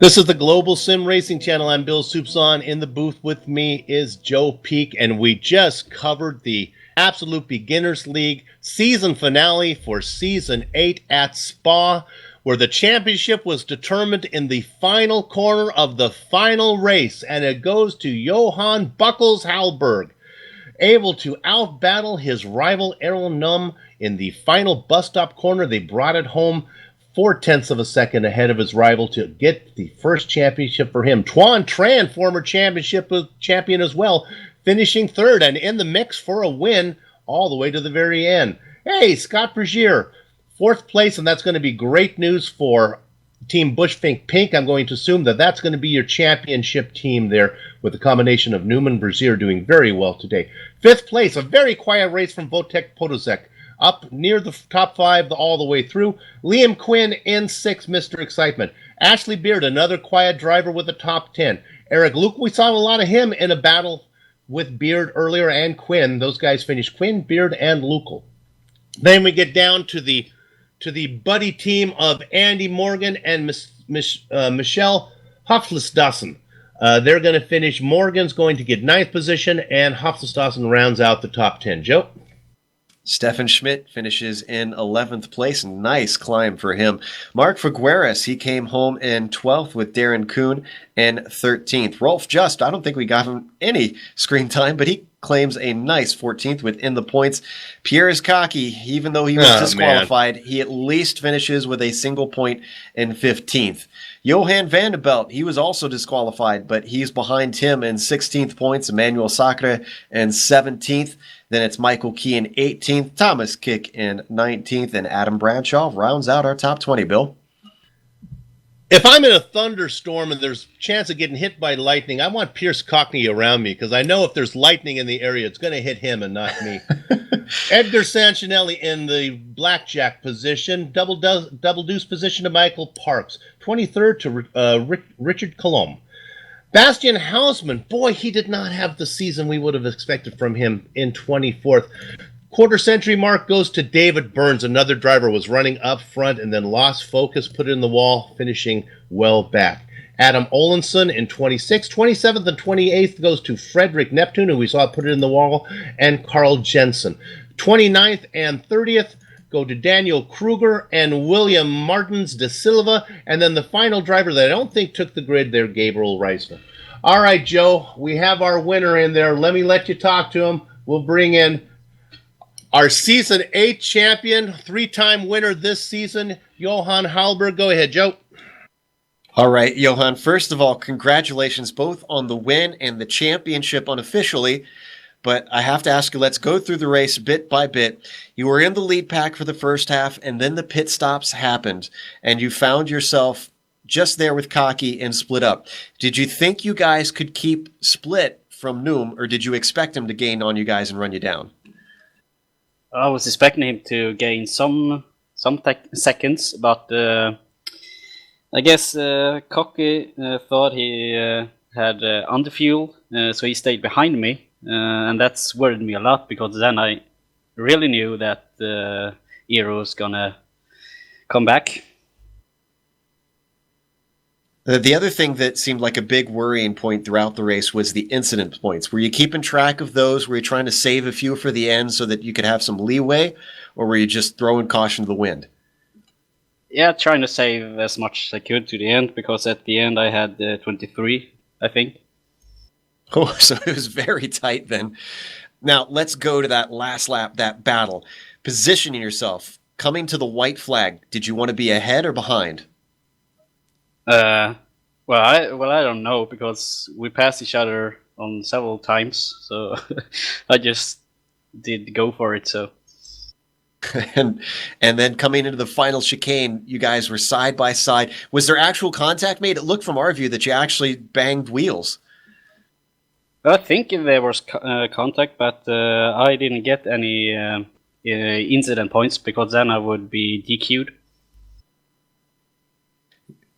Speaker 1: This is the Global Sim Racing Channel. I'm Bill Soupson. In the booth with me is Joe Peak, and we just covered the Absolute Beginners League season finale for Season 8 at Spa, where the championship was determined in the final corner of the final race, and it goes to Johan Buckles Halberg, able to outbattle his rival Errol Num in the final bus stop corner. They brought it home 0.4 of a second ahead of his rival to get the first championship for him. Tuan Tran, former champion as well, finishing third and in the mix for a win all the way to the very end. Hey, Scott Bergier, fourth place, and that's going to be great news for Team Bushfink Pink. I'm going to assume that that's going to be your championship team there, with a combination of Newman Bergier doing very well today. Fifth place, a very quiet race from Votek Podozek, up near the top five all the way through. Liam Quinn in sixth, Mr. Excitement. Ashley Beard, another quiet driver with a top 10. Eric Luke, we saw a lot of him in a battle with Beard earlier, and Quinn. Those guys finished, Quinn, Beard, and Lukel. Then we get down to the buddy team of Andy Morgan and Michelle Hoflesdassen. They're going to finish. Morgan's going to get ninth position, and Hoflesdassen rounds out the top 10. Joe?
Speaker 2: Stefan Schmidt finishes in 11th place. Nice climb for him. Mark Figueres, he came home in 12th with Darren Kuhn in 13th. Rolf Just, I don't think we got him any screen time, but he claims a nice 14th within the points. Pierre Iskaki, even though he was disqualified, he at least finishes with a single point in 15th. Johan Vanderbilt, he was also disqualified, but he's behind him in 16th points. Emmanuel Sacre in 17th. Then it's Michael Key in 18th, Thomas Kick in 19th, and Adam Bradshaw rounds out our top 20, Bill.
Speaker 1: If I'm in a thunderstorm and there's a chance of getting hit by lightning, I want Pierce Cockney around me, because I know if there's lightning in the area, it's going to hit him and not me. Edgar Sanchinelli in the blackjack position, double deuce position to Michael Parks, 23rd to Richard Colomb. Bastian Hausman, boy, he did not have the season we would have expected from him in 24th. Quarter century mark goes to David Burns. Another driver was running up front and then lost focus, put it in the wall, finishing well back. Adam Olenson in 26th. 27th and 28th goes to Frederick Neptune, who we saw put it in the wall, and Carl Jensen. 29th and 30th go to Daniel Kruger and William Martins de Silva, and then the final driver that I don't think took the grid there, Gabriel Reisner. All right, Joe, we have our winner in there. Let me let you talk to him. We'll bring in our Season 8 champion, three-time winner this season, Johan Halberg. Go ahead, Joe.
Speaker 2: All right, Johan, first of all, congratulations both on the win and the championship unofficially. But I have to ask you, let's go through the race bit by bit. You were in the lead pack for the first half, and then the pit stops happened, and you found yourself just there with Kaki and split up. Did you think you guys could keep split from Noom, or did you expect him to gain on you guys and run you down?
Speaker 3: I was expecting him to gain some seconds, but I guess Kaki thought he had underfuel, so he stayed behind me. And that's worried me a lot, because then I really knew that Eero was gonna come back.
Speaker 2: The other thing that seemed like a big worrying point throughout the race was the incident points. Were you keeping track of those? Were you trying to save a few for the end so that you could have some leeway? Or were you just throwing caution to the wind?
Speaker 3: Yeah, trying to save as much as I could to the end, because at the end I had 23, I think.
Speaker 2: Oh, so it was very tight then. Now, let's go to that last lap, that battle. Positioning yourself, coming to the white flag, did you want to be ahead or behind?
Speaker 3: Well, I don't know, because we passed each other on several times, so I just did go for it. So,
Speaker 2: and then coming into the final chicane, you guys were side by side. Was there actual contact made? It looked from our view that you actually banged wheels.
Speaker 3: I think there was contact, but I didn't get any incident points, because then I would be DQ'd.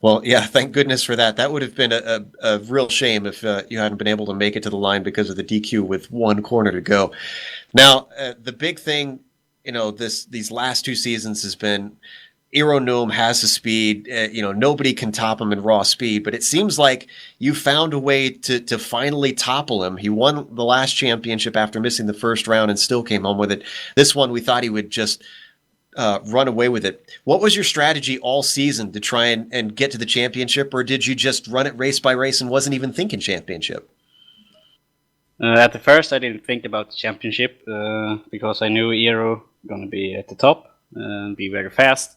Speaker 2: Well, yeah, thank goodness for that. That would have been a real shame if you hadn't been able to make it to the line because of the DQ with one corner to go. Now, the big thing, these last two seasons has been Aeronome has the speed. Nobody can top him in raw speed, but it seems like you found a way to finally topple him. He won the last championship after missing the first round and still came home with it. This one, we thought he would just run away with it. What was your strategy all season to try and get to the championship, or did you just run it race by race and wasn't even thinking championship?
Speaker 3: At the first, I didn't think about the championship because I knew Aero going to be at the top and be very fast.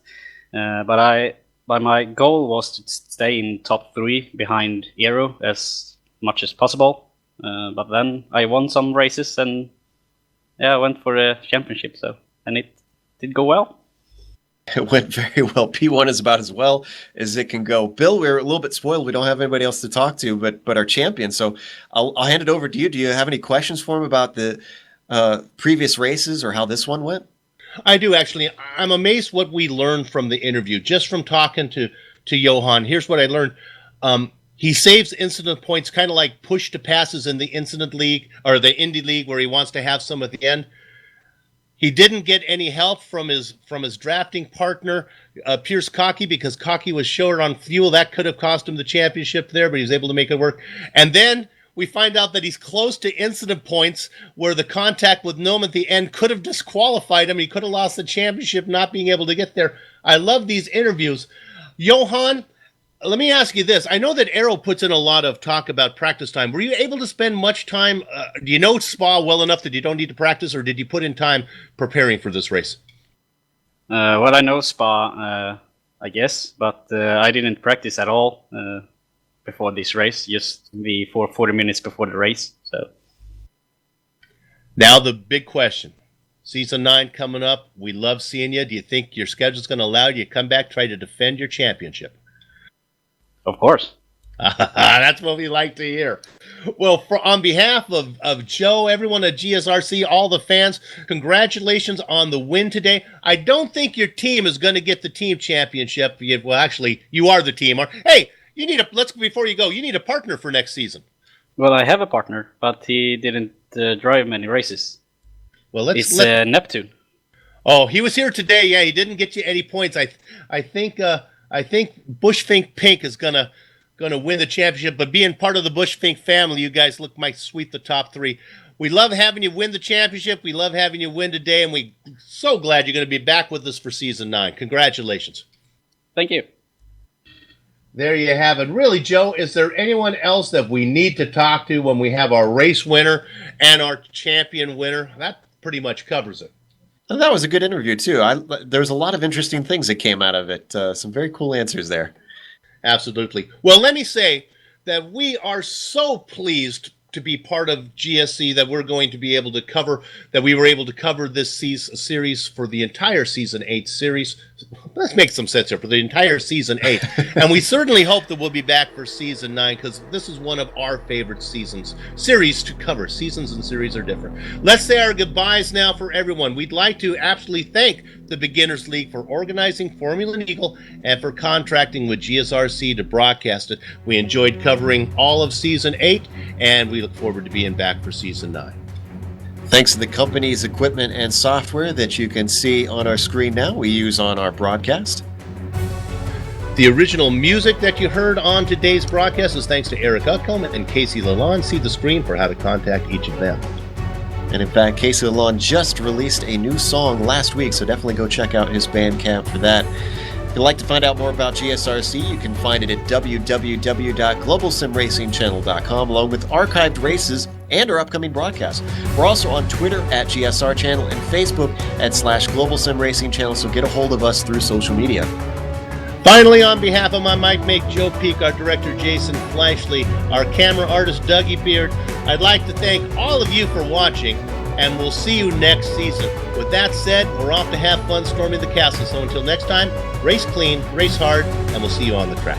Speaker 3: But my goal was to stay in top 3 behind Aero as much as possible. But then I won some races and I went for a championship. And it did go well.
Speaker 2: It went very well. P1 is about as well as it can go. Bill, we're a little bit spoiled. We don't have anybody else to talk to but our champion. So I'll hand it over to you. Do you have any questions for him about the previous races or how this one went?
Speaker 1: I do, actually. I'm amazed what we learned from the interview, just from talking to Johan. Here's what I learned. He saves incident points, kind of like push to passes in the incident league or the Indy League, where he wants to have some at the end. He didn't get any help from his drafting partner, Pierce Cocky, because Cocky was short on fuel. That could have cost him the championship there, but he was able to make it work. And then we find out that he's close to incident points where the contact with Gnome at the end could have disqualified him. He could have lost the championship not being able to get there. I love these interviews. Johan, let me ask you this. I know that Aero puts in a lot of talk about practice time. Were you able to spend much time? Do you know Spa well enough that you don't need to practice, or did you put in time preparing for this race?
Speaker 3: Well, I know Spa, I guess, but I didn't practice at all before this race, just for 40 minutes before the race. So
Speaker 1: now the big question. Season 9 coming up. We love seeing you. Do you think your schedule's going to allow you to come back, try to defend your championship?
Speaker 3: Of course.
Speaker 1: That's what we like to hear. Well, on behalf of Joe, everyone at GSRC, all the fans, congratulations on the win today. I don't think your team is going to get the team championship. Well, actually, you are the team. Hey, before you go, you need a partner for next season.
Speaker 3: Well, I have a partner, but he didn't drive many races.
Speaker 1: Well,
Speaker 3: it's Neptune.
Speaker 1: Oh, he was here today. Yeah, he didn't get you any points. I think Bushfink Pink is gonna win the championship. But being part of the Bushfink family, you guys might sweep the top 3. We love having you win the championship. We love having you win today, and we're so glad you're going to be back with us for season 9. Congratulations.
Speaker 3: Thank you.
Speaker 1: There you have it. Really, Joe, is there anyone else that we need to talk to when we have our race winner and our champion winner? That pretty much covers it.
Speaker 2: And that was a good interview, too. There's a lot of interesting things that came out of it. Some very cool answers there.
Speaker 1: Absolutely. Well, let me say that we are so pleased to be part of GSC that we're going to be able to cover, that we were able to cover this series for the entire Season 8 series. Let's make some sense here, for the entire Season 8. And we certainly hope that we'll be back for Season 9, because this is one of our favorite series to cover. Seasons and series are different. Let's say our goodbyes now for everyone. We'd like to absolutely thank the Beginners League for organizing Formula Neagle and for contracting with GSRC to broadcast it. We enjoyed covering all of Season 8, and we look forward to being back for Season 9.
Speaker 2: Thanks to the company's equipment and software that you can see on our screen now, we use on our broadcast.
Speaker 1: The original music that you heard on today's broadcast is thanks to Eric Utcomb and Casey Lalonde. See the screen for how to contact each of them.
Speaker 2: And in fact, Casey Lalonde just released a new song last week, so definitely go check out his Bandcamp for that. If you'd like to find out more about GSRC, you can find it at www.globalsimracingchannel.com, along with archived races and our upcoming broadcasts. We're also on Twitter at GSR Channel and Facebook at /GlobalSimRacingChannel, so get a hold of us through social media.
Speaker 1: Finally, on behalf of my mic mate Joe Peak, our director Jason Flashley, our camera artist Dougie Beard, I'd like to thank all of you for watching, and we'll see you next season. With that said, we're off to have fun storming the castle, so until next time, race clean, race hard, and we'll see you on the track.